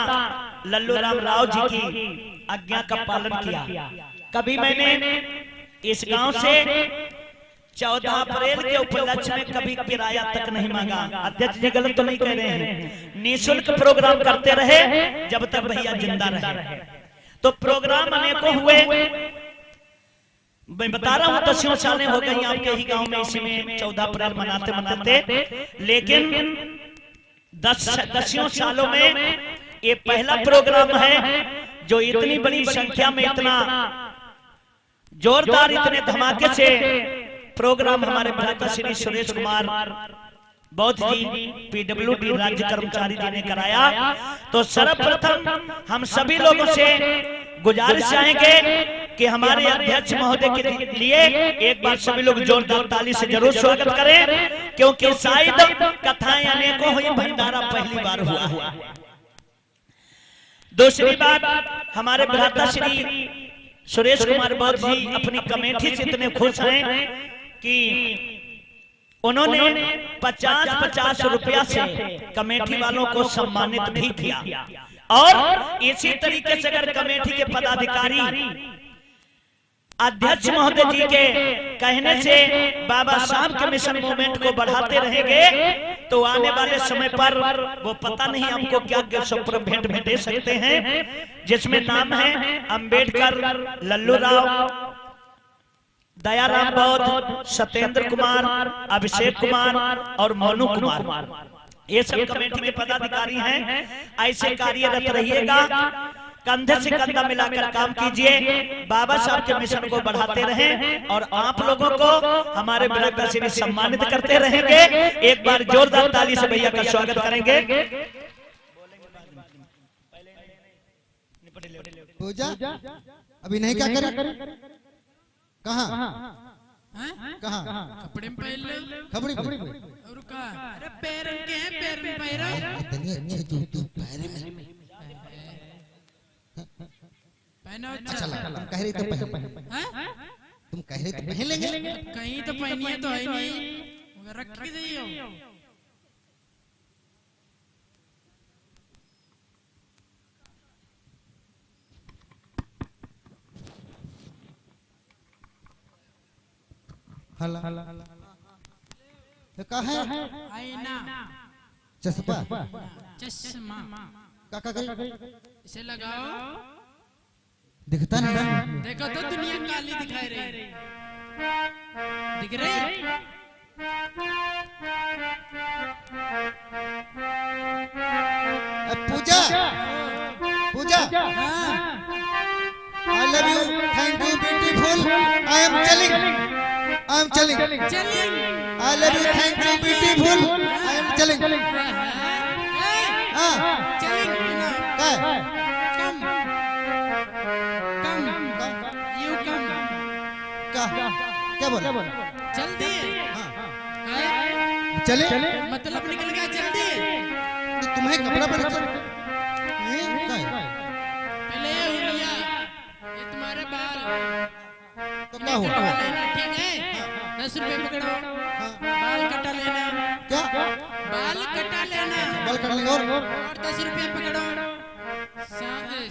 लल्लू राम राव जी की आज्ञा का पालन किया। कभी मैंने इस गांव से 14 अप्रैल के उपलक्ष्य में कभी किराया तक नहीं मांगा। अध्यक्ष जी गलत तो नहीं कह रहे हैं, निःशुल्क प्रोग्राम करते रहे जब तक भैया जिंदा रहे। तो प्रोग्राम अनेकों हुए, मैं बता रहा हूँ 10 सालें हो गई आपके ही गांव में इसी में 14 अप्रैल मनाते मनाते, लेकिन 10 सालों में ये पहला प्रोग्राम है जो इतनी बड़ी संख्या में, इतना जोरदार, इतने धमाके से प्रोग्राम हमारे भ्राता श्री सुरेश कुमार बौद्ध जी पीडब्ल्यूडी राज्य कर्मचारी जी ने कराया। तो सर्वप्रथम हम सभी लोगों से गुजारिश चाहेंगे कि हमारे अध्यक्ष महोदय के लिए एक बार सभी लोग जोरदार ताली से जरूर स्वागत करें, क्योंकि शायद कथाएं अनेकों हुई, भंडारा पहली बार हुआ। दूसरी बात, हमारे भ्राता श्री सुरेश कुमार बौद्ध जी अपनी कमेटी से इतने खुश हैं कि उन्होंने 50-50 रुपया से कमेटी वालों को सम्मानित भी किया। और इसी तरीके से अगर कमेटी के पदाधिकारी अध्यक्ष महोदय जी के कहने से बाबा साहब के मिशन मूवमेंट को बढ़ाते रहेंगे तो आने वाले समय पर वो पता नहीं हमको क्या क्या स्वप्न भेंट में दे सकते हैं, जिसमें नाम है अंबेडकर, लल्लू राव, दयाराम बौद्ध, सत्येंद्र कुमार, अभिषेक कुमार और मोनू कुमार। ये सब कमेटी के पदाधिकारी हैं। ऐसे कार्यरत रहिएगा, कंधे से कंधा मिलाकर काम कीजिए, बाबा साहब के मिशन को बढ़ाते रहें और आप लोगों को हमारे भ्राता श्री सम्मानित करते रहेंगे। एक बार जोरदार ताली से भैया का स्वागत करेंगे। पूजा अभी नहीं, क्या करें? कहाँ कहाँ? कपड़े में पहन लो। खबड़ी और का अरे पैर के हैं, पैर में पैरा इतनी अच्छी जूती पैर में पहनो। अच्छा लगा। तुम कह रही तो पहन, तुम कह रही तो पहन लेंगे। कहीं तो पहनिए तो है नहीं, मगर रख के जाइयो। हला का है आईना, चश्मा, चश्मा का करे? इसे लगाओ, दिखता नहीं। देखो तो दुनिया काली दिखाई रही, दिख रही? Pooja Pooja, I love you, thank you beautiful, I am चलिंग, आई एम चलिंग, I love you, thank you beautiful, I am चलिंग। हाँ चलिंग क्या कम कम यू कम क्या क्या बोला? जल्दी चले मतलब निकल गया जल्दी। तो तुम्हें कपड़ा पहन पहले ये उंगलियां, ये तुम्हारे बाल तो क्या हुआ? कटवा लेना, ठीक है? 10 रुपए पकड़ो, बाल कटा लेना। क्या बाल कटा लेना बाल काट लेंगे? और 10 रुपए पकड़ो,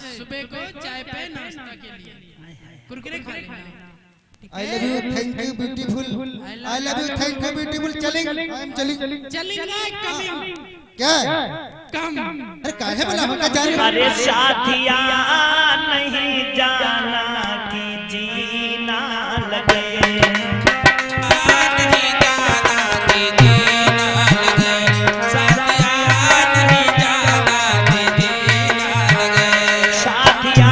सुबह को चाय पे नाश्ता के लिए कुरकुरे खा लेना। I love you, thank you beautiful, I love you, thank you beautiful, चलिंग, आई एम चलिंग। चलेंगे कमिंग क्या कम। अरे काहे बोला होगा जाने? अरे साथिया नहीं जाना कि जीना लगे, नहीं जाना कि जीना लगे, साथिया नहीं जाना कि जीना लगे, साथिया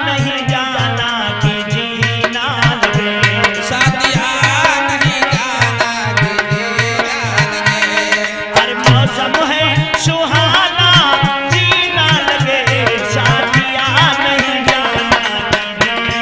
नहीं जाना कि जीना लगे, साथिया नहीं जाना कि जीना लगे, हर मौसम है सुहाना जीना लगे, साथिया नहीं जाना कि जीना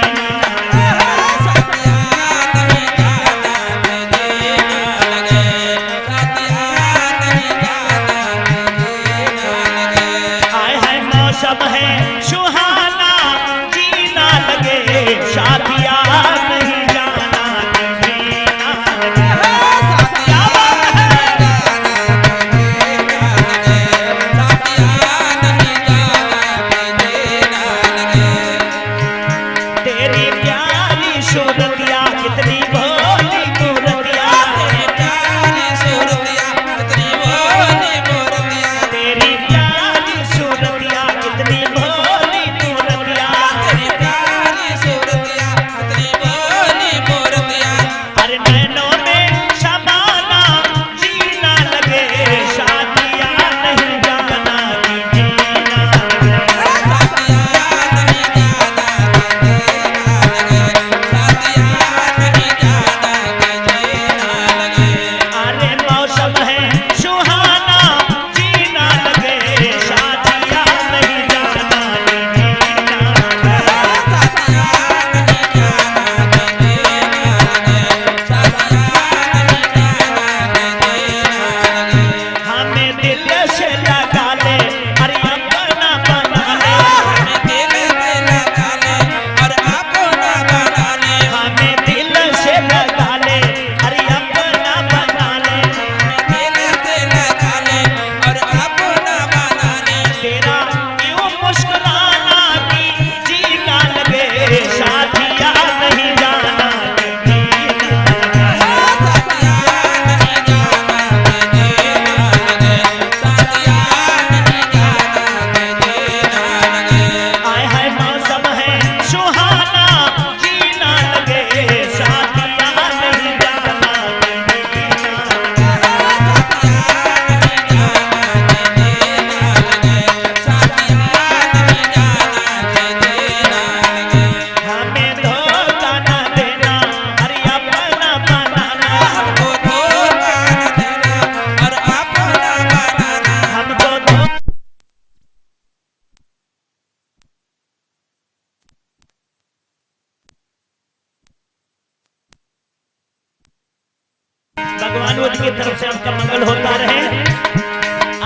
मंगल होता रहे।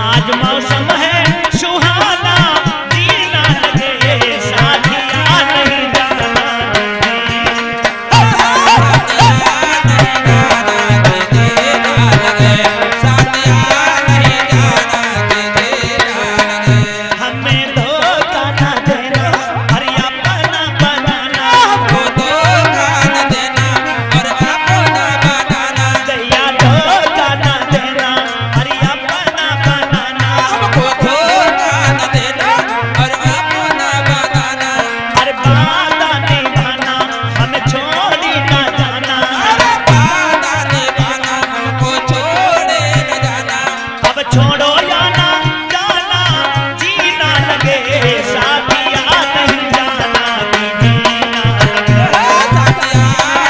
आज मौसम है सुहाना, जीना लगे साथिया नहीं जाना। हमें धोखा न देना और अपना बनाना। हमको धोखा न देना और अपना बनाना। दैया धोखा न देना और अपना बनाना। हमको धोखा न देना और अपना बनाना। अरे वादा निभाना हमें छोड़ी न जाना। वादा निभाना हमको छोड़े न जाना। अब छोड़ो जाना जाना, जीना लगे साथिया नहीं जाना कि जीना लगे। साथिया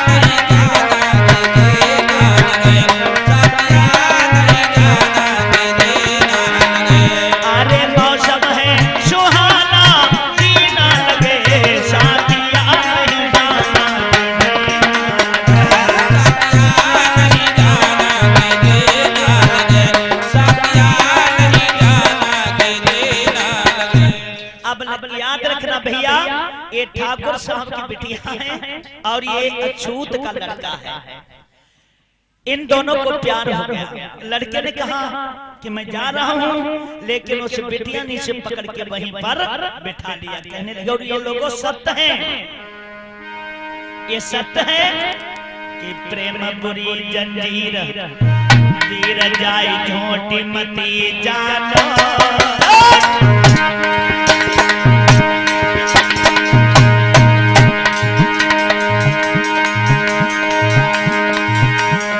नहीं जाना कि जीना लगे। साथिया नहीं जाना कि जीना लगे। अरे मौसम है सुहाना, जीना लगे साथिया नहीं जाना कि जीना लगे। अब याद रखना भैया, ये ठाकुर साहब की बिटिया है और ये अछूत का लड़का है। इन दोनों को प्यार हो गया। लड़के ने कहा कि मैं जा रहा हूँ, लेकिन उस बिटिया ने इसे पकड़ के वहीं पर बिठा लिया। कहने लगे और ये लोगों सत्य है, ये सत्य है कि प्रेम बुरी जंजीर, तीर जाई झोटी मती जानो।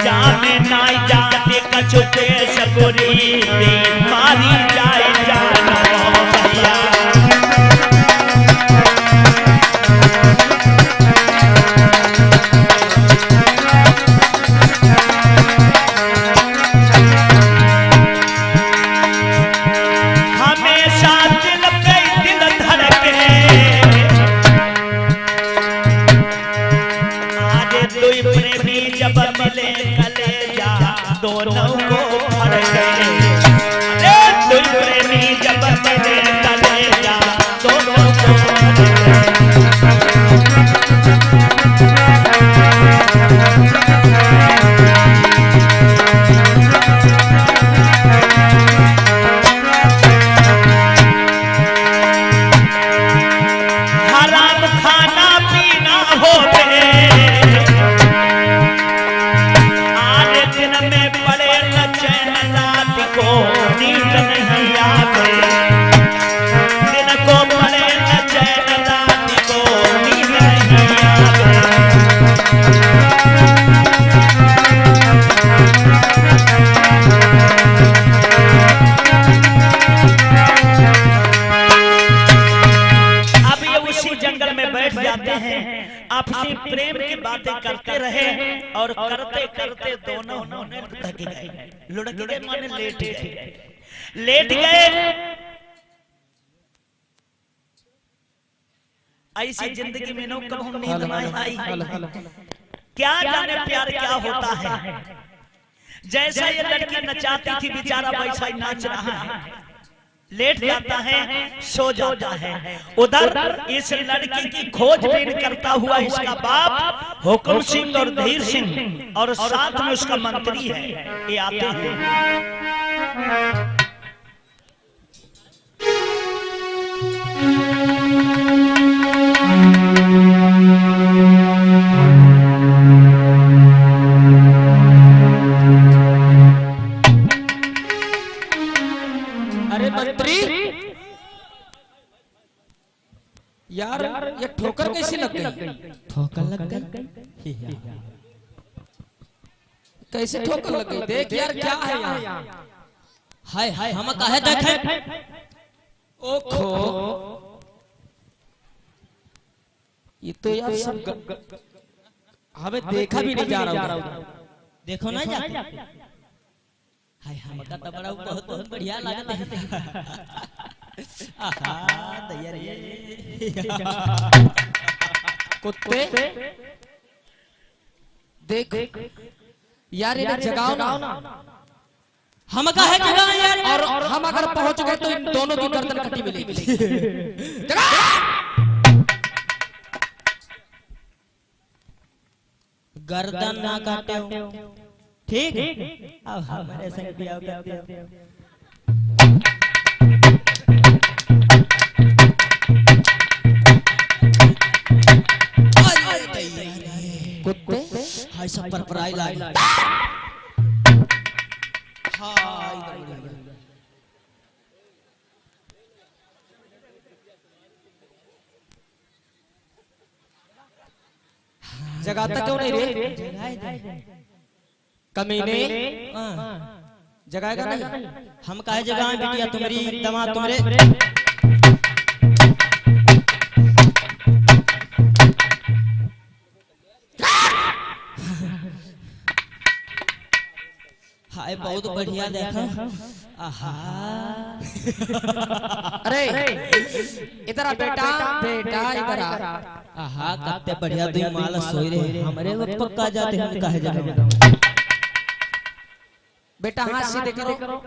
जामे नाई जाते कछुते सकुरी दे मारी जाए जानो भैया। हमेशा दिल पे दिल धड़के, आज दुई प्रेमी जब मिले कलेजा दोनों को भर गए। अरे दुई प्रेमी जब मिले कलेजा दोनों को भर गए। हराम खाना पीना हो गए, आज दिन में पड़े न चैन, रात को नींद नहीं आवे। दिन को पड़े न चैन, रात को नींद नहीं आवे। अब ये उसी जंगल में बैठ जाते हैं, आपसी प्रेम की बातें करते रहे और करते करते दोनों होने थक गए, लुढ़क गए, माने लेट गए। लेट गए। ऐसी जिंदगी में कब हम नींद ना आई। क्या जाने प्यार क्या होता है। जैसा ये लड़की नचाती थी बेचारा वैसा ही नाच रहा है। लेट जाता है, सो जाता है। उधर इस लड़की की खोजबीन करता हुआ इसका बाप हुकुम सिंह और धीर सिंह और साथ में उसका मंत्री है, ये आते हैं। अरे मंत्री, यार ये ठोकर कैसी लग गई? ठोकर लग गई? कैसे ठोकर लग गई? देख यार क्या है यहाँ। हाय हाय हम काहे देखे? ओखो, ये तो यार सब हमें देखा भी नहीं जा रहा। देखो ना जाके। हाय हमका तो बड़ा बहुत बहुत बढ़िया लगता है। आहा दया रे कुत्ते, देख यार इन्हें जगाओ ना। हम कहे जगह यार, और हम अगर पहुंच गए तो इन दोनों की गर्दन कटी मिलेगी। गर्दन ना काटे ठीक अब हमारे संग बियाह कर दिया। कुत्ते हाय सब पर पराई लाई जगाता क्यों नहीं रे कमीने? जगाएगा नहीं? हम काहे जगह बिटिया तुम्हारी दमाद तुम्हारे हाय बहुत बढ़िया देखा। आहा अरे इधर आ बेटा, बेटा इधर आ। आहा कितने बढ़िया दुई माल सोई रहे हमारे वो पक्का जाते हम काहे जगह। बेटा हाथ सीधे करो।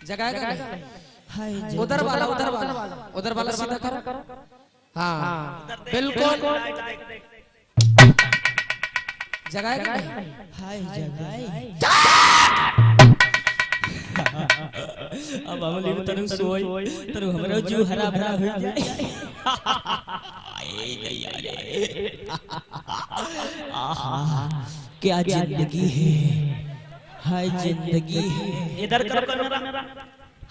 जगाएगा नहीं? हाय उधर वाला, उधर वाला, उधर वाला सीधा करो। हाँ बिल्कुल जगाएगा नहीं? हाय जगाई अब हम लिव तनु सोई तनु हमरो जीव हरा भरा हो जाए। आहा क्या जिंदगी है, हाय जिंदगी है। इधर करो कैमरा।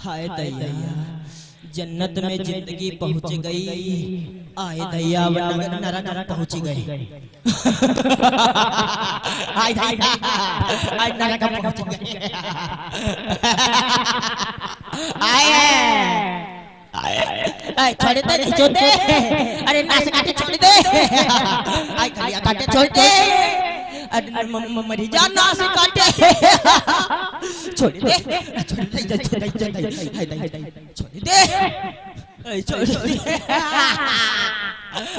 हाय दैया जन्नत में जिंदगी पहुंच गई, आए दैया नरक पहुंच गई। आय आय नरक पहुंच गई। आय छोड़ दे नहीं छोड़ दे, अरे नास काटे छोड़ दे, आय खलिया काटे छोड़ दे, मरी जा नास काटे छोड़ दे, छोड़ दे छोड़ दे, आय छोड़ दे,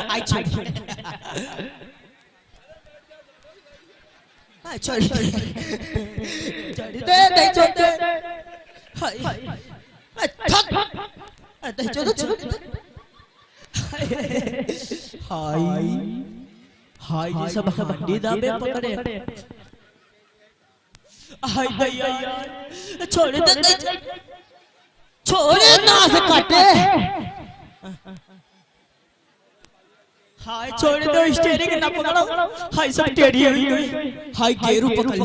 आय छोड़ दे, आय छोड़ दे, छोड़ दे नहीं छोड़ दे, हाय थक नहीं छोड़ दे, हाय हाय ये सब हड्डी दाबे पकड़े, हाय दैया यार छोड़ दे, छोड़ ना से काटे, हाय छोड़ दो स्टीयरिंग ना पकड़ो, हाय सब टेढ़ी हो गई, हाय गेरू पकड़ ली,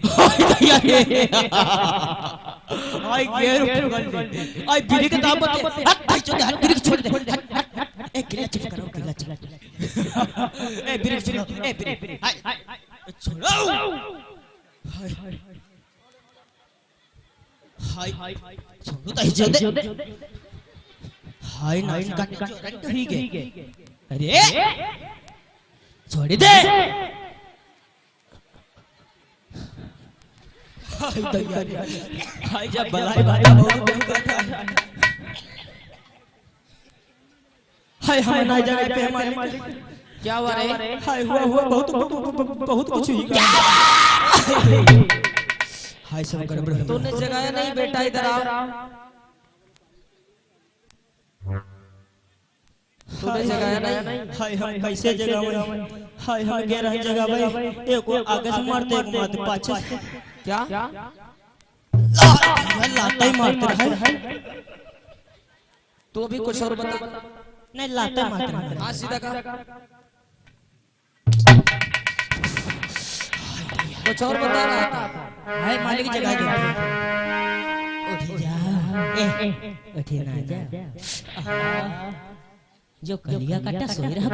हाय दैया हाय गेरू पकड़ ली, हाय ब्रेक दाब दे, हट छोड़ दे, हट ब्रेक छोड़ दे, एक गिला चुप करो, गिला चुप, ए ब्रेक छोड़ो, ए ब्रेक, हाय छोड़ो, हाय हाय छोड़ो दे, हाय नाइन काटे चोरन ठीक है, अरे छोड़ दे, हाय दैया हाय जब बलाई बात बहुत करता है, हाय हम ना जगह पे हमारे क्या हुआ रे? हाय हुआ बहुत बहुत कुछ हुआ, हाय सब गड़बड़। तूने जगाया नहीं बेटा, इधर आओ। तूने जगाया नहीं? हाय हम कैसे जगावे, हाय हम गे रहे जगावे, एक को आगे से मारते एक मारते पाछे से, क्या लाता ही मारते है, तू भी कुछ और बता। नहीं लाता मारते, हाथ सीधा कर, कुछ और बता रहा था। हाय मालिक जगा दे, उठ जा, उठ ना जा, जो कलिया काटा सोई रहा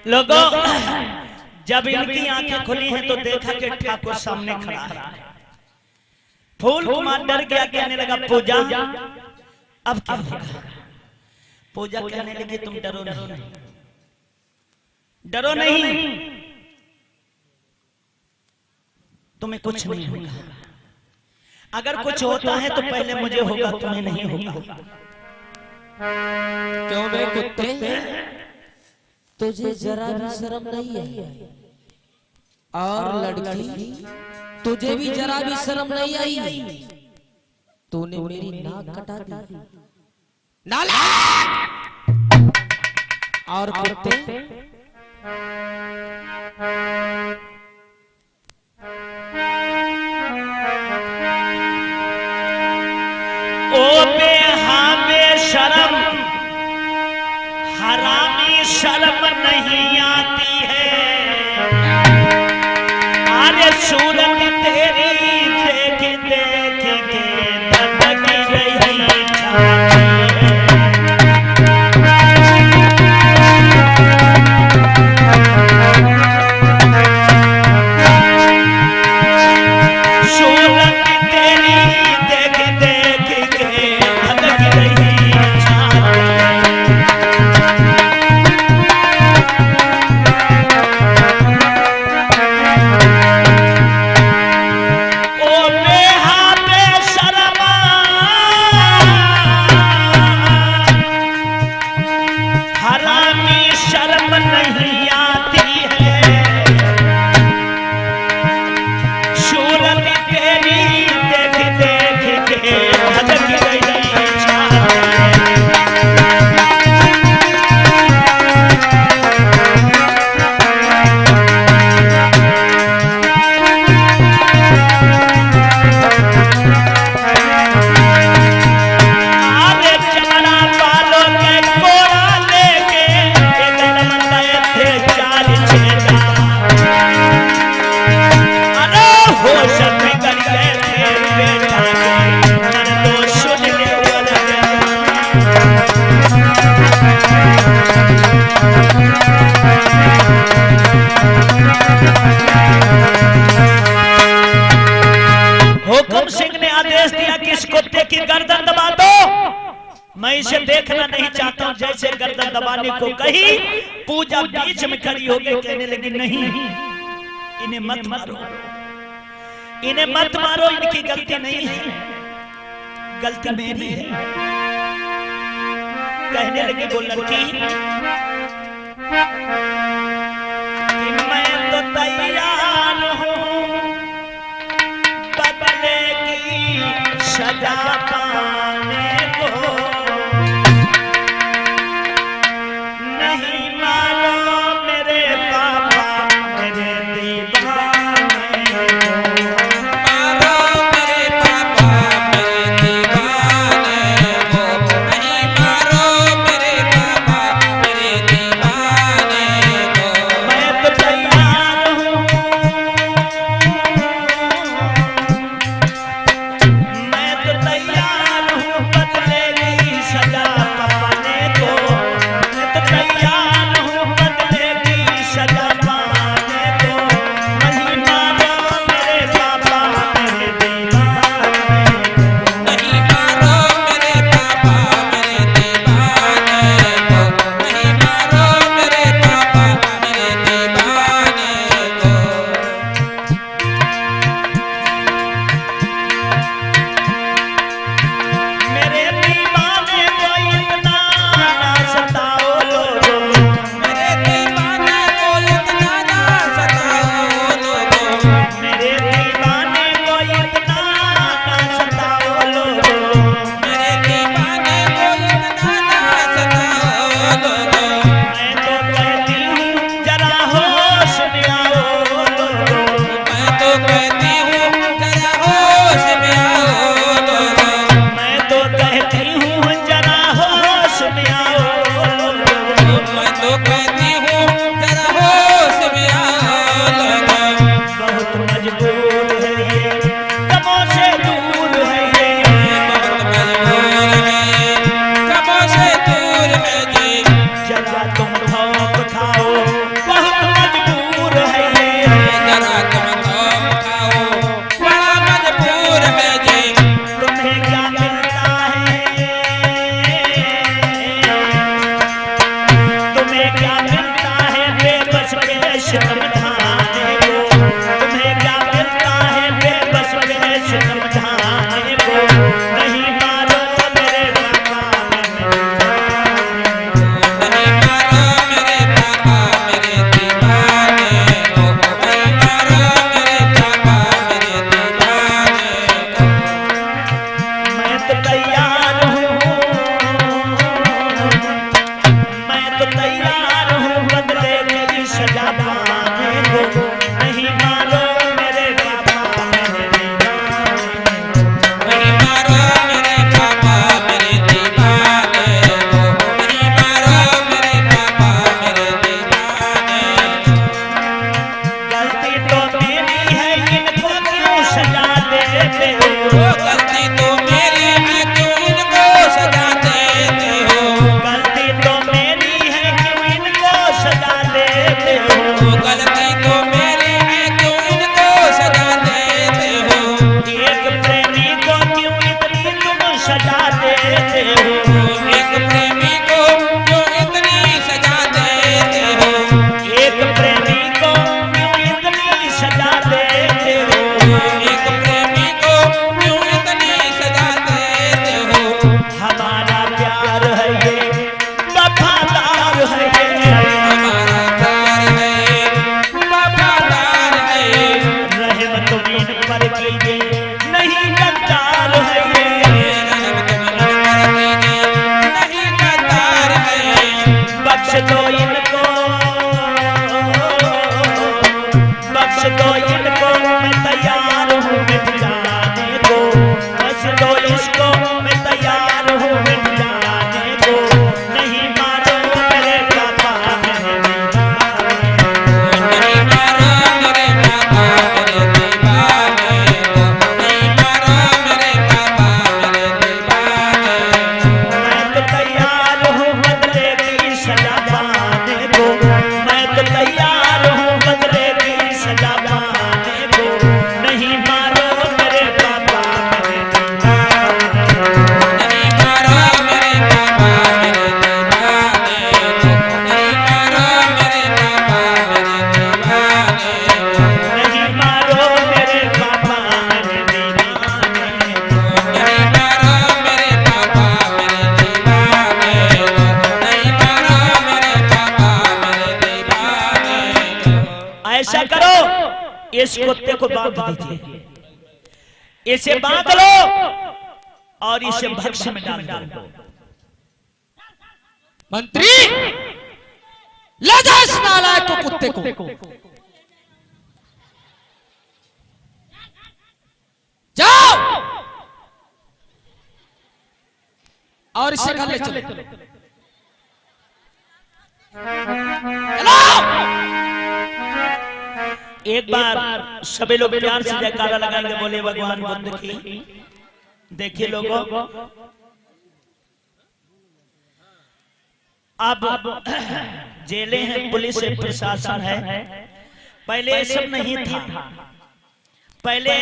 लोगों, जब इनकी आंखें खुली हैं तो देखा कि ठाकुर सामने खड़ा है। फूल कुमार डर गया, कहने लगा पूजा अब क्या होगा? पूजा कहने लगी तुम डरो नहीं, डरो नहीं, तुम्हें कुछ नहीं होगा, अगर कुछ होता है तो पहले मुझे होगा, तुम्हें नहीं होगा। क्यों बे कुत्ते? तुझे जरा भी शर्म नहीं है? और लड़की तुझे भी जरा भी शर्म नहीं आई? तूने मेरी नाक कटा दी। नालायक! और कुत्ते ओ बेहाबे शर्म हरामी शर्म नहीं आती है। अरे सूरत तेरी देख देख के धड़क रही छाती है। सूरत तेरी देख देख के धड़क रही छाती है। ओ बेहाबे शर्मा हरामी शर्म नहीं आती है। सूरत तेरी देख देख के धड़क रही छाती है। आरे चमड़ा बालों के कोड़ा लेके एकदम नए थे चाल छेड़ा। अरे होश बिगड़ गए थे बेटा के मन तो सुन ले हुकुम सिंह ने आदेश दिया कि इस कुत्ते की गर्दन दबा दो। मैं इसे देखना नहीं चाहता हूं। जैसे गर्दन दबाने को कही पूजा बीच में खड़ी हो गई, कहने लगी नहीं इन्हें मत मारो, इन्हें मत मारो, इनकी गलती नहीं है, गलती मेरी है। कहने लगी वो लड़की कि मैं तो तैयार हूं बदले की सजा पाने को। नहीं मानो मेरे पापा मेरे दीवाने को। मारो मेरे पापा मेरे दीवाने को, नहीं मारो मेरे पापा मेरे दीवाने को। मैं तो तैयार हूँ, मैं तो तैयार ऐसा करो, इस कुत्ते को बांध दीजिए, इसे बांध लो और इसे भक्ष्य में डाल दो। मंत्री ले जा इस नालायक को, कुत्ते को जाओ और इसे घर ले चलो। एक बार सभी लोग प्यार से जयकारा लगाएंगे, बोले भगवान बुद्ध की। देखिए लोगों, अब जेलें हैं, पुलिस है, प्रशासन है, पहले ये सब नहीं था। पहले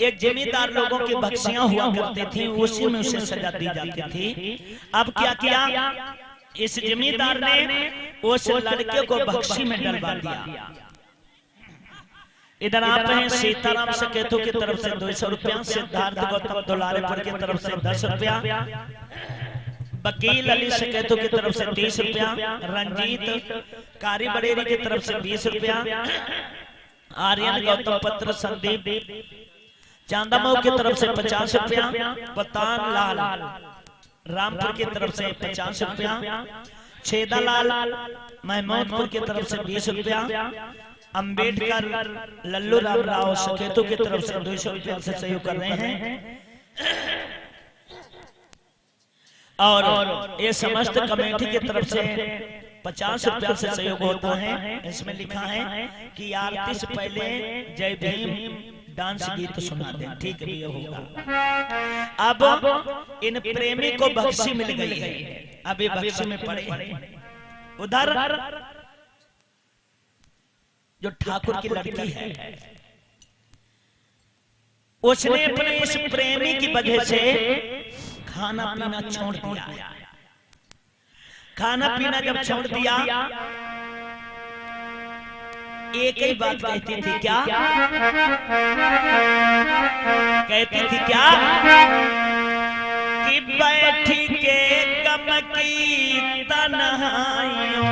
एक जमींदार लोगों की बख्शियां हुआ करती थी, उसी में उसे सजा दी जाती थी। अब क्या किया, इस जमींदार ने उस लड़के को बख्शी में डलवा दिया। इधर आप हैं सीताराम सकेतु की तरफ से 200 रुपया, सिद्धार्थ गौतम दुलारेपुर की तरफ से 10 रुपया, वकील अली सकेतु की तरफ से 30 रुपया, रंजीत कारी बरेरी की तरफ से 20 रुपया, आर्यन गौतम पत्र संदीप चांदामऊ की तरफ से 50 रुपया, पतान लाल रामपुर की तरफ से 50 रुपया, छेदालाल महमूदपुर की तरफ से 20 रुपया, अंबेडकर लल्लू राम राव सकेतु की तरफ से 200 रुपया से सहयोग कर रहे हैं। और ये समस्त कमेटी की तरफ से 50 रुपया से सहयोग होता है। इसमें लिखा है कि आरती से पहले जय भीम डांस गीत सुना दें, ठीक भी होगा। अब इन प्रेमी को बख्शी मिल गई है, अब ये बख्शी में पड़े हैं। उधर जो ठाकुर की लड़की है, उसने अपने इस प्रेमी की वजह से खाना पीना छोड़ दिया। खाना पीना जब छोड़ दिया, एक ही बात कहती थी, क्या कहती थी, क्या कि बैठी के गम की तन्हाइयों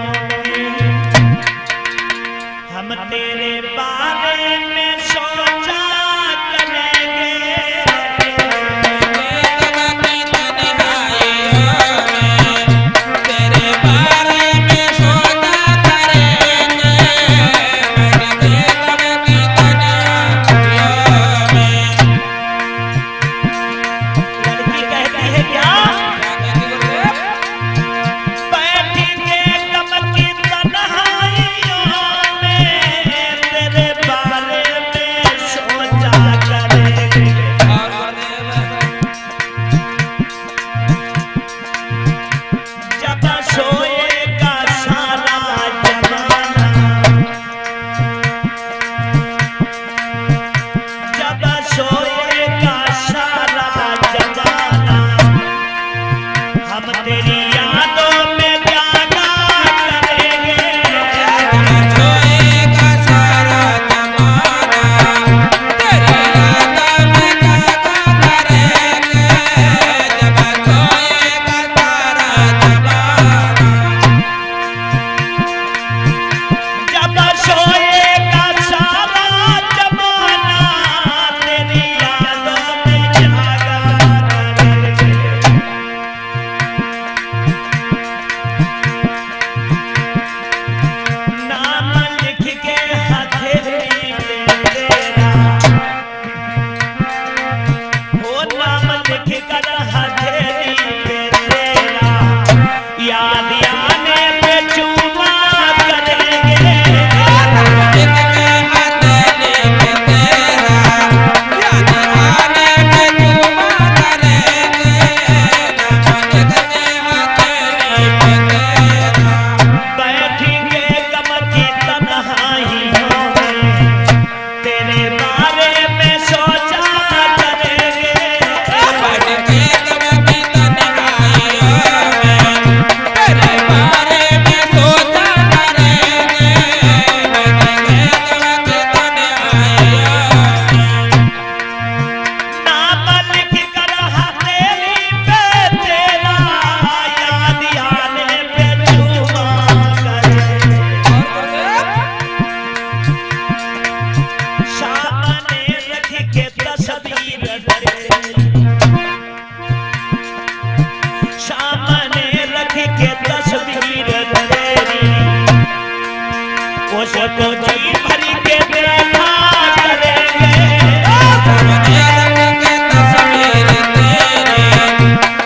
हम तेरे बारे में सोचा करेंगे, तेरे बारे में सोचा करेंगे, लड़की कहती है क्या, बैठी के गम की तन्हाइयों में को तो जी भरी के देखा करेंगे। रंग के तस्वीर तेरे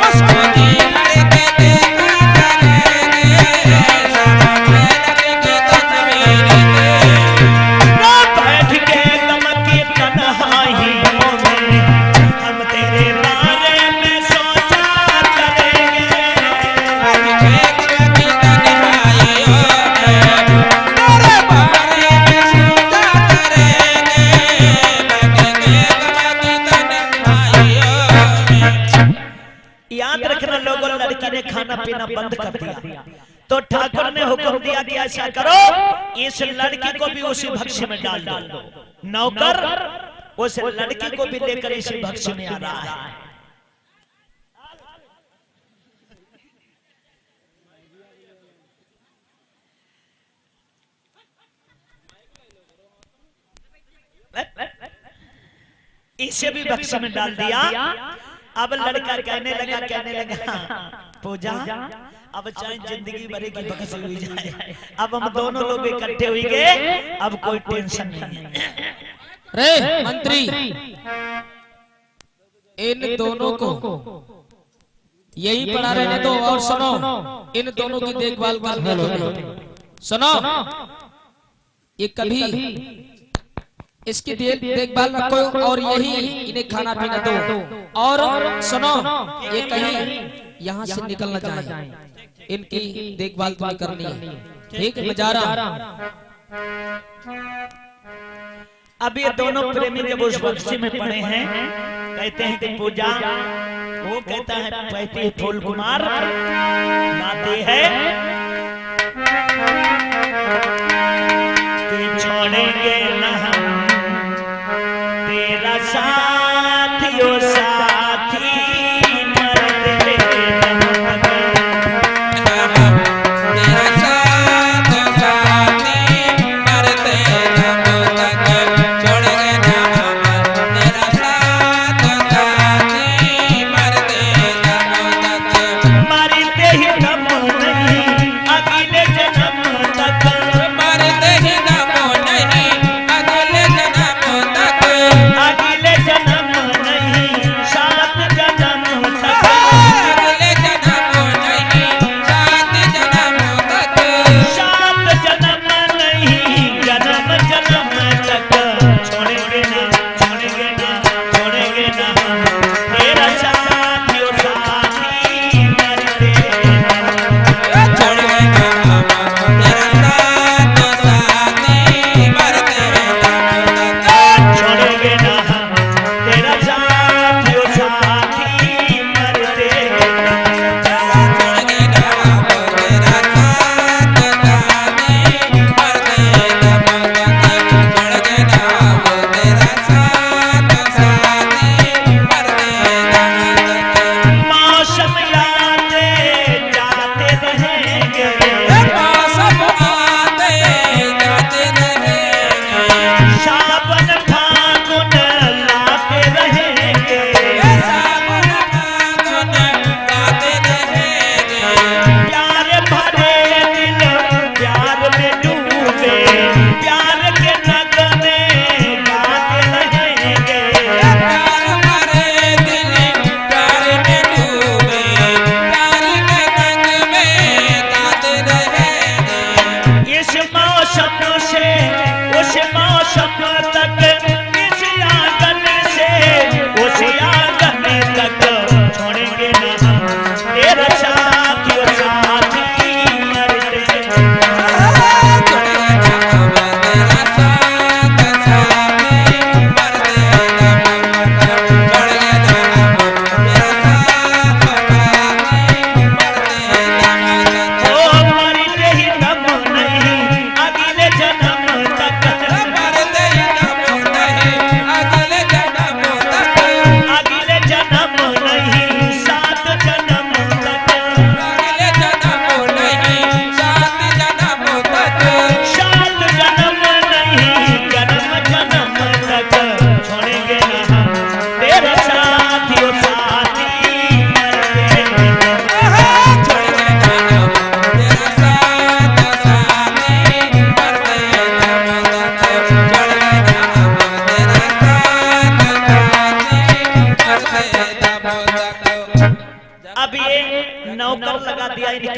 उसको जी भर के देखा करेंगे। रंग के तस्वीर तेरे बैठ के गम की तन्हाइयों में हम तेरे बारे में सोचा करेंगे। आज के गम की तन्हाइयों में तेरे बारे में सोचा करेंगे। आज के गम की तन्हाइयों में याद रखना लोगों, लड़की ने खाना पीना बंद कर दिया तो ठाकुर ने हुक्म दिया कि ऐसा करो, इस लड़की को भी उसी भक्ष्य में डाल दो। नौकर उस लड़की को भी लेकर इसी भक्ष्य में आ रहा है। इसे भी भक्ष्य में डाल दिया। अब लड़का कहने लगा पूजा, अब चाहे जिंदगी भर की बकस हुई जाए, अब हम दोनों लोग इकट्ठे हुए गए, अब कोई टेंशन नहीं है। रे मंत्री, इन दोनों को यही पड़ा रहने दो और सुनो, इन दोनों की देखभाल करने दो। सुनो, ये कभी इसकी देखभाल रखो और यही इन्हें खाना पीना दो। और सुनो, ये कहीं यहाँ से निकल ना जाए, इनकी देखभाल तुम्हें करनी है। ठीक है, मैं जा रहा। अब ये दोनों प्रेमी जब उस बक्से में पड़े हैं, कहते हैं कि पूजा, वो कहता है कहती है फूल कुमार नाते है कि छोड़ेंगे न हम तेरा साथियों साथी मरते दम तक। तेरा साथ साथी मरते दम तक छोड़ेंगे ना हम। तेरा साथ साथी मरते दम तक मरते ही दम नहीं, अभी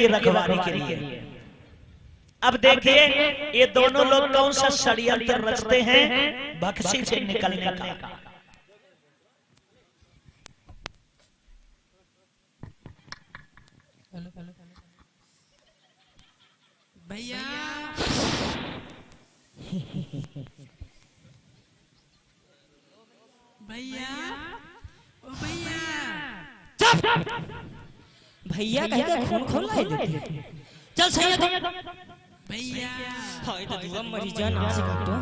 की रखवाली के लिए। अब देखिए ये दोनों लोग कौन सा षड्यंत्र रचते हैं बख्शी से निकलने का। भैया भैया ओ भैया भैया कह के खून खोला है देते। चल सही है भैया हाय तो दुआ मरी जा ना से काटो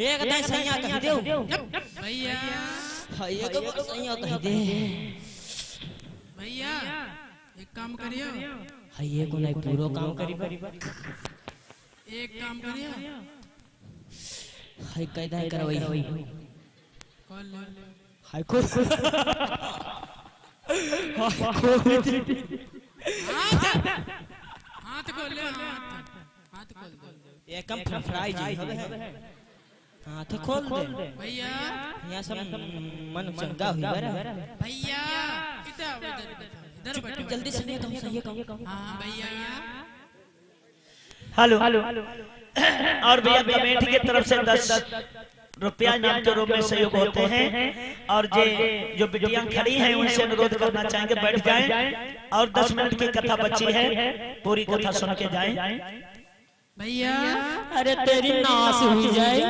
एक दाई सैया कह देओ भैया हाय एक सैया कह दे भैया एक काम करियो हाय को नहीं पूरो काम करी एक काम करियो हाय कैदा करवई कॉल लो हाय को हाथ खोल ले हाथ खोल दो एकम फरफराई जी हवे हाथ खोल दे भैया यहां सब मन चंगा हुई बरा भैया इधर बैठो जल्दी से कहूं सही कहूं हां भैया हेलो और भैया कमेटी की तरफ से 10 रुपया इनाम के रूप में सहयोग होते हैं। और जो बिटियां खड़ी हैं उनसे अनुरोध करना चाहेंगे बैठ जाएं और 10 मिनट की कथा बची है पूरी कथा सुन के जाएं। भैया अरे तेरी नाश हुई जाए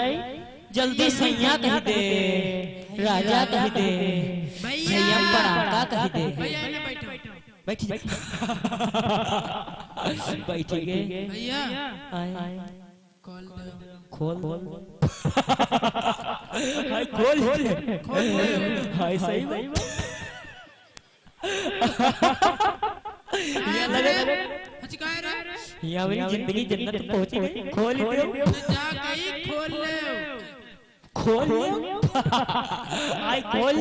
जल्दी सैया कह दे राजा कह दे भैया पराका कह दे भैया ने बैठो बैठ बैठ गए भैया आए कॉल दो खोल हाय खोल हाय सही ये लगे हचकाए रे यहाँ मेरी जिंदगी जन्नत पहुंच गई खोल दो जा गई खोल खोल ले हाय खोल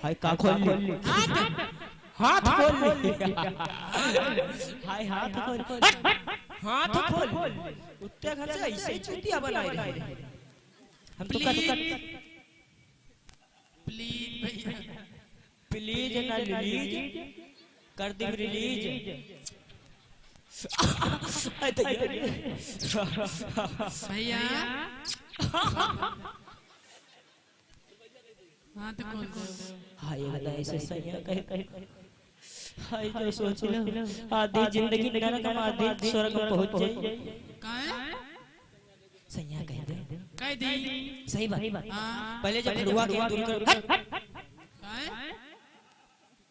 हाय का खोल हाथ खोल हाय हाथ खोल हाथ खोल उत्ते घर से ऐसे चूतिया बनाए रहे हम तो प्लीज भैया प्लीज ना रिलीज कर दे रिलीज भैया हाथ खोल दो हाय बता ऐसे सही कह हाय जो सोच लो आधी जिंदगी नरक में आधी स्वर्ग में पहुंच जाए काहे सैया कह दे कह दी सही बात हां पहले जब खड़ुआ के दूर कर काहे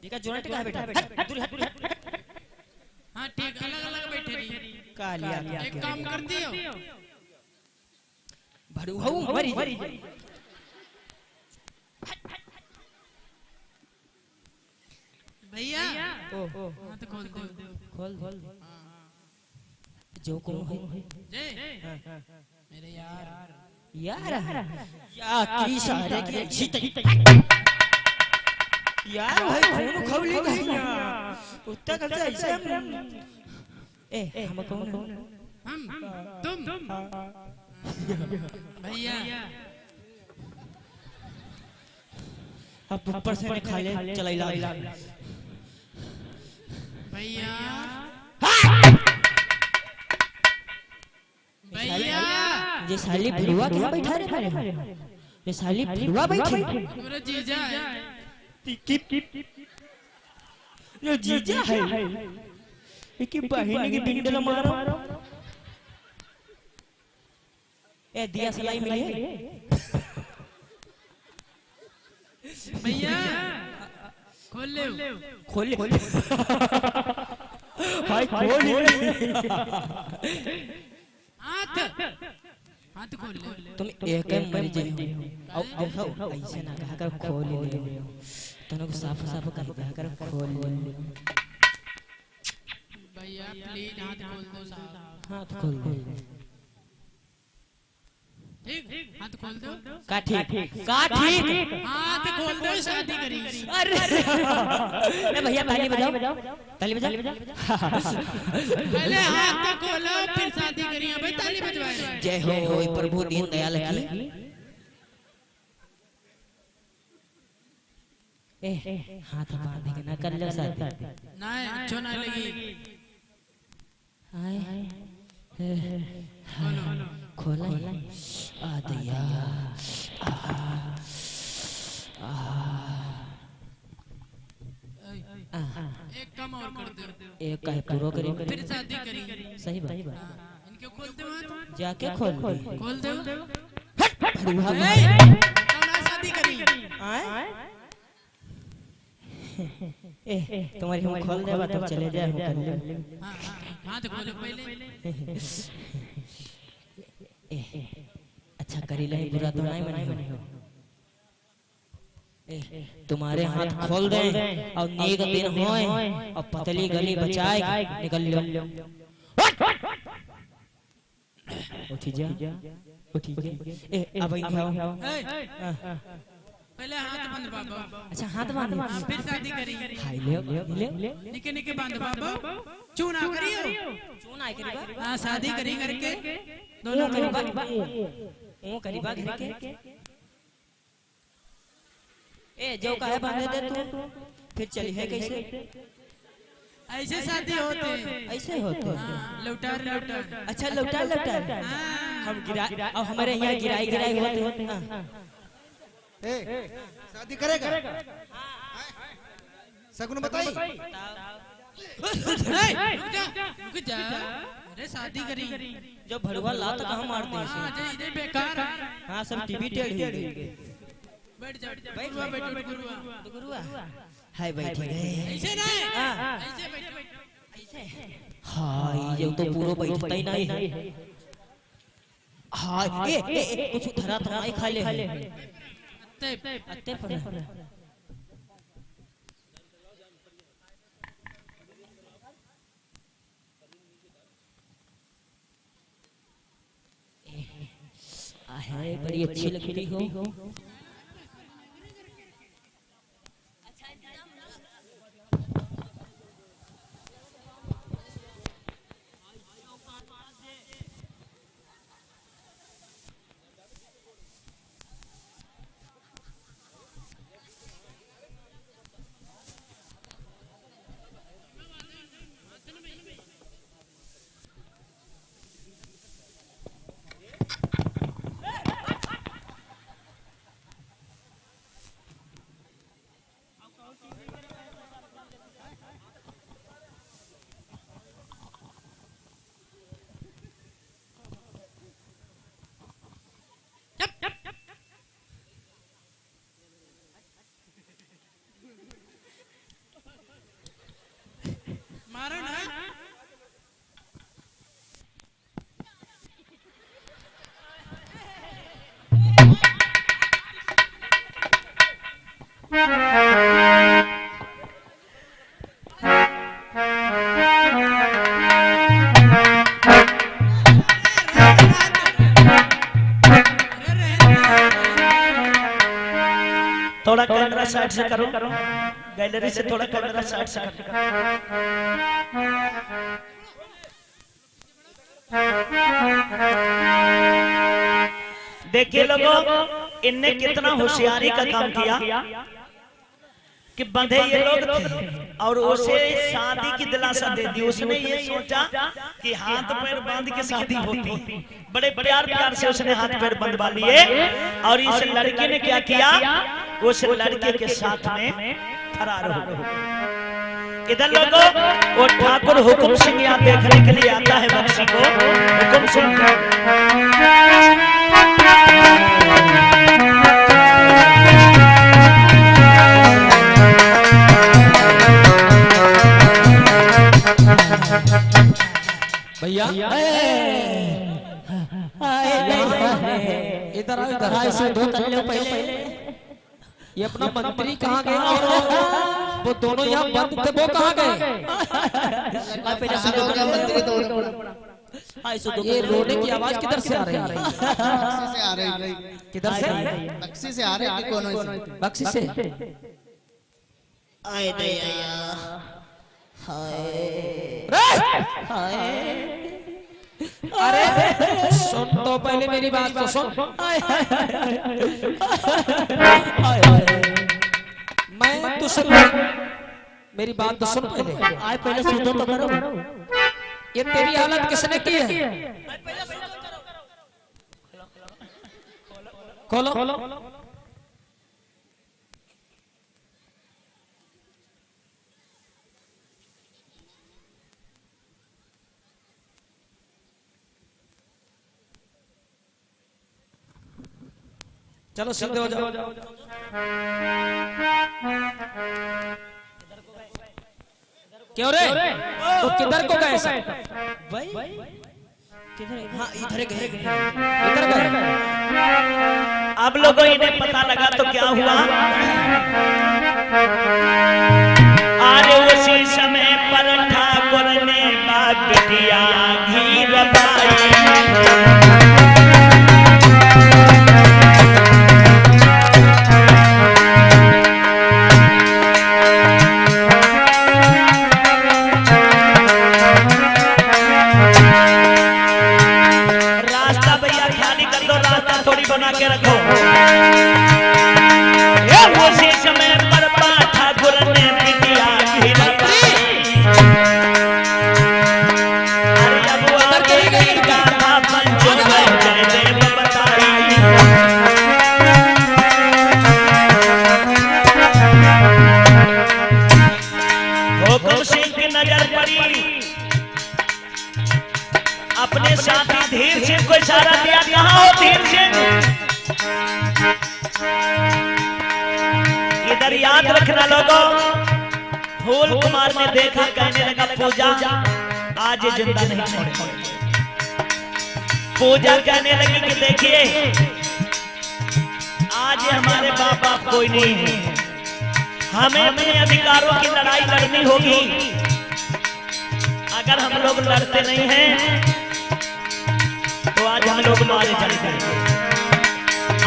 ये का जोरट का बेटा दूर हट हां ठीक अलग अलग बैठे रही का लिया एक काम कर दियो भड़ुआ मरी भैया ओ हाथ खोल दो खोल जो को है जय मेरे यार यार या की सारे की अच्छी यार भाई खून खवली कहिया उत्ता कर से ऐसे हम कौन हम तुम भैया अब ऊपर से खा ले चला भैया भैया ये साली भड़ुआ क्या बैठा रे ये साली भड़ुआ बैठी मेरा जीजा है ये जीजा है कि बहन की बिंडल मारो ए दिया सलाई मिली है भैया खोल ले हाय खोल हाथ हाथ खोल ले तुम एक मर जाओ और देखो ऐसे ना कहा कर खोल ले तने को साफ साफ कर कहा कर खोल ले भैया प्लीज हाथ खोल दो साहब हाथ खोल दे ठीक हाथ खोल दो का ठीक हाथ खोल दो शादी करी अरे ए भैया ताली बजाओ ताली बजा पहले हाथ तो खोलो फिर शादी करी भाई ताली बजवाए जय हो प्रभु दीन दयाल की ए हाथ बांध के ना कर ले शादी ना अच्छा ना लगी खोला आ दिया एक काम और कर दो, एक कहे पूरा करी फिर शादी करी। सही बात इनके खोल दो मत, जाके खोल दे खोल दो। भड़ुआ कौन शादी करी? ए तुम्हारी हम खोल देबा तब चले जाए हम कर ले हाँ हाँ तो खोलो पहले। अच्छा करी ले बुरा तो नहीं मनी हो तुम्हारे हाथ खोल दे और नेक दिन होए और पतली गली बचाए निकल लो उठी जा ए अब आओ पहले हाथ बंद बाबा, अच्छा हाथ बांध फिर शादी करी। खाई ले निके निके बांध बाबा, चू ना करियो। चूना आई करीबा हाँ शादी करी करके दोनों दोनों करीबा ओ करीबा घर के ए जो काहे बांधे दे तू फिर चली है कैसे ऐसे शादी होते, ऐसे होते लौटार लौटार। अच्छा लौटा हम गिरा और हमारे यहाँ गिराई होते हाँ। ए, शादी करेगा सगुन बताई रुक जा, अरे शादी करी। जो भड़ुआ ला तो कहाँ मारते हैं हाँ इसे? इधर बेकार। हाँ सब टीवी टेढ़ी बैठ जा, गुरुआ बैठ गुरुआ। गुरुआ हाय बैठ गए ऐसे नहीं, हाँ ऐसे बैठ ऐसे हाय ये तो पूरा बैठता ही नहीं है हाय ए कुछ धरा तो नहीं खा ले अत्ते पर है बड़ी अच्छी लगती हो मारो ना। थोड़ा कैमरा साइड से करो गैलरी से थोड़ा कैमरा साइड से करो देखिए लोगों इनने कितना होशियारी का काम किया कि बंधे ये लोग थे और उसे शादी की दिलासा दे दी। उसने ये सोचा कि हाथ पैर बांध के शादी होती, बड़े प्यार से उसने हाथ पैर बंधवा लिए और इस लड़के ने क्या किया उस लड़के के साथ में फरार हो गए। इधर लोगों वो ठाकुर हुकुम सिंह यहाँ देखने के लिए आता है बख्शी को। हुकुम सिंह भैया इधर आओ इधर ऐसे दो कर लो पहले। ये अपना मंत्री कहाँ गए वो दोनों यहाँ बंद थे वो कहाँ गए? ये रोने की आवाज किधर से आ रही है? किधर से? बक्सी से आ रही है कौन बक्सी से। आए दया अरे सुन तो पहले मेरी बात तो सुन। मैं तुझसे मेरी बात तो सुन पहले। आए पहले सुनो तो करो। ये तेरी हालत किसने की है? खोलो चलो सीधे हो जाओ। क्यों रे? तो किधर को गए सब? भाई हाँ इधर गए, इधर गए। अब लोगों इन्हें पता लगा तो क्या हुआ? अरे उसी समय पर ठाकुर ने बात दिया घी रबाई। बना के रखो। उसी समय पर ठाकुर ने दिया घी रबाई। अरे अब आगे गाथा पंचो जय देव बताई। हुकुम सिंह की नजर पड़ी, अपने साथी धीर सिंह को इशारा दिया, कहां हो धीर सिंह? इधर याद रखना लोगों। फूल कुमार ने देखा, कहने लगा पूजा आज जिंदा नहीं छोड़ेंगे। पूजा कहने लगी कि देखिए आज हमारे बाप बाप कोई नहीं है, हमें अपने अधिकारों की लड़ाई लड़नी होगी। अगर हम लोग लड़ते नहीं हैं तो आज हम लोग मारे जाएंगे।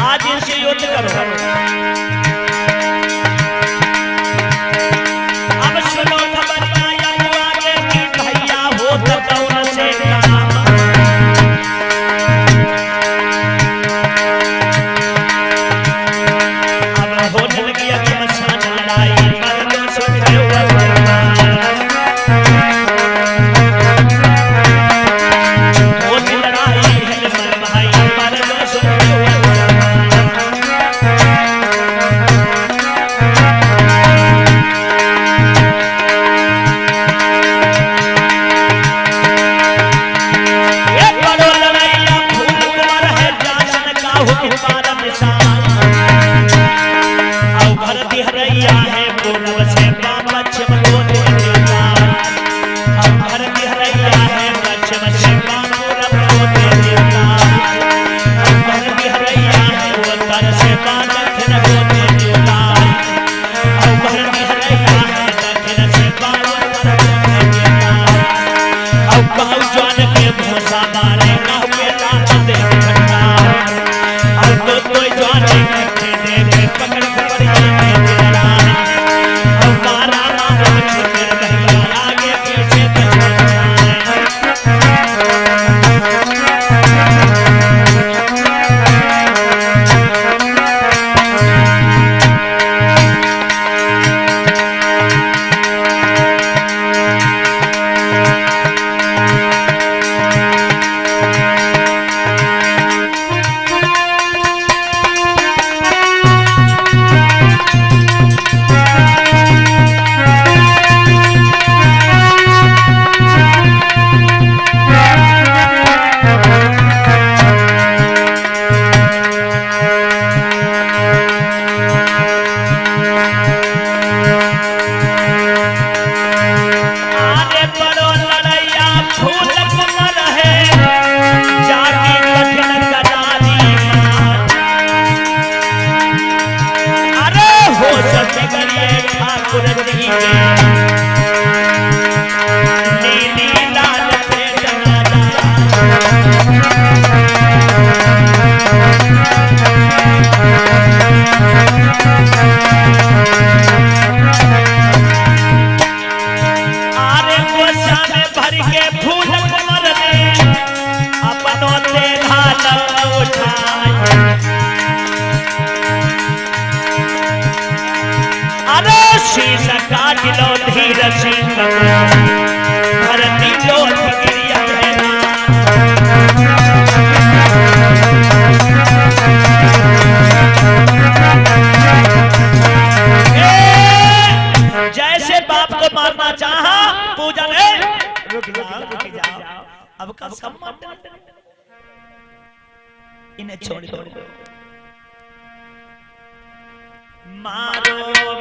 आज इनसे युद्ध करो। अब सुनो खबरिया आगे की भैया हो तो कौन से काम। अब होने लगी घमासान लड़ाई, मर्दों से शीश काट लो धीर सिंह भरती लो इन्हें छोड़ दो। मारो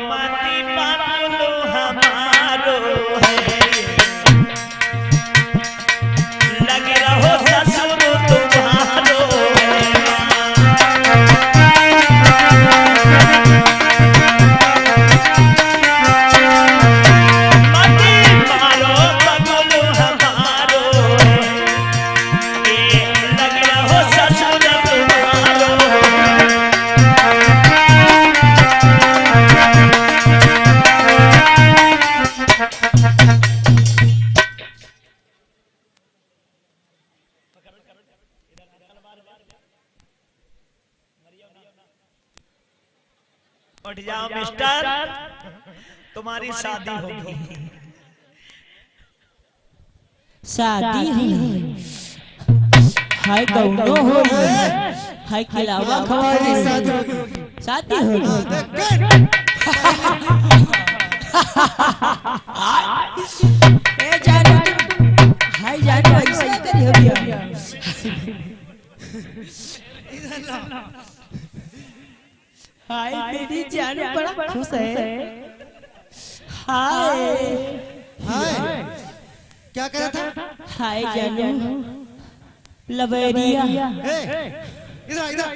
मती बाबुलो हमारो है, लगे रहो ससुर तुम्हारो है। मती मारो बाबुलो हमारो है, लगे रहो ससुर तुम्हारो है। उठ जाओ मिस्टर, तुम्हारी शादी होगी। शादी हाय कौनो हो हाय खिलावा खवारी शादी हो ए जानू हाय जानू ऐसा करी हो गया। हाय मेरी जानू बड़ा खुश है। हाय हाय क्या कह रहा था? हाय जानू लवेरिया इधर इधर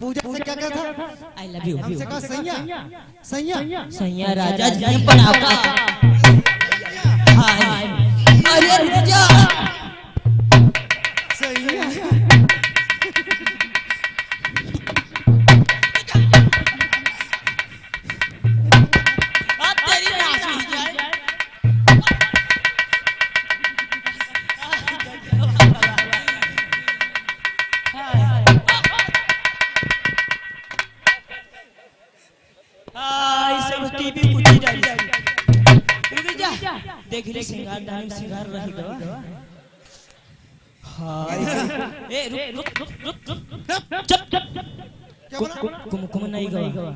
पूजा से क्या कह रहा था? आई लव यू हमसे कहा सैया सैया सैया राजा जी बनाका। हाय अरे रुक जा सैया अब तेरी नाश हुई जाए। सब टीवी कुछ डाली रुक जा देख ली सिंगार दानी सिंगार रही दवा। हाय ए रुक रुक रुक रुक चुप चुप कुम नहीं गवा।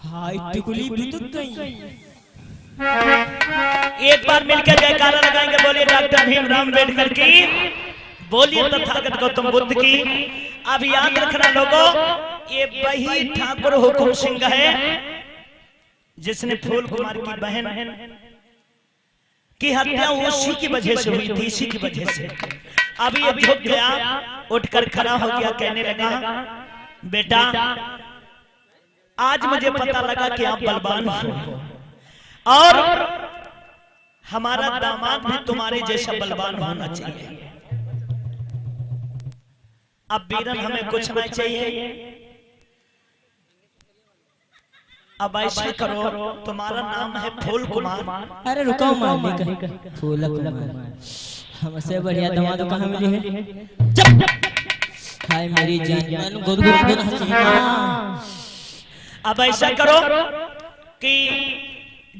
हाय टिकुली बितुक गई। एक बार मिलकर जयकारा लगाएंगे, बोलिए डॉक्टर भीमराव अम्बेडकर की, बोलिए तथागत गौतम बुद्ध की। अब याद रखना लोगों, ये वही ठाकुर हुकुम सिंह है जिसने फूल कुमार की बहन की हत्या उसी की वजह से हुई थी, इसी की वजह से। अब ये झुक गया, उठकर खड़ा हो गया, कहने लगा बेटा आज मुझे पता लगा कि आप बलवान हो और हमारा दामाद भी तुम्हारे जैसा बलवान होना चाहिए। अब बीरन हमें कुछ नहीं चाहिए। अब ऐसा करो, तुम्हारा नाम है फूल कुमार। अरे रुको मालिक फूल कुमार हमसे बढ़िया दामाद कहाँ मिली है? चुप हाय मेरी जान गुदगुद हसीना। अब ऐसा करो कि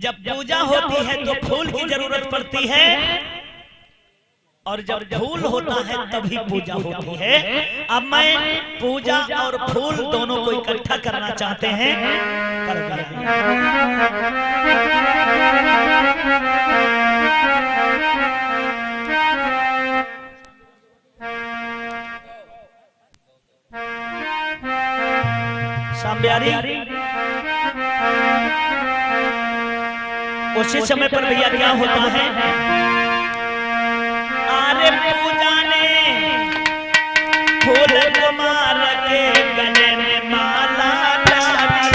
जब पूजा होती है तो फूल की जरूरत पड़ती है और जब फूल होता है तभी पूजा होती है। अब मैं पूजा और फूल दोनों को इकट्ठा करना चाहते हैं। साम्यारी उसी समय पर भैया क्या होता है, अरे पूजा ने फूल कुमार के गले में माला डाली।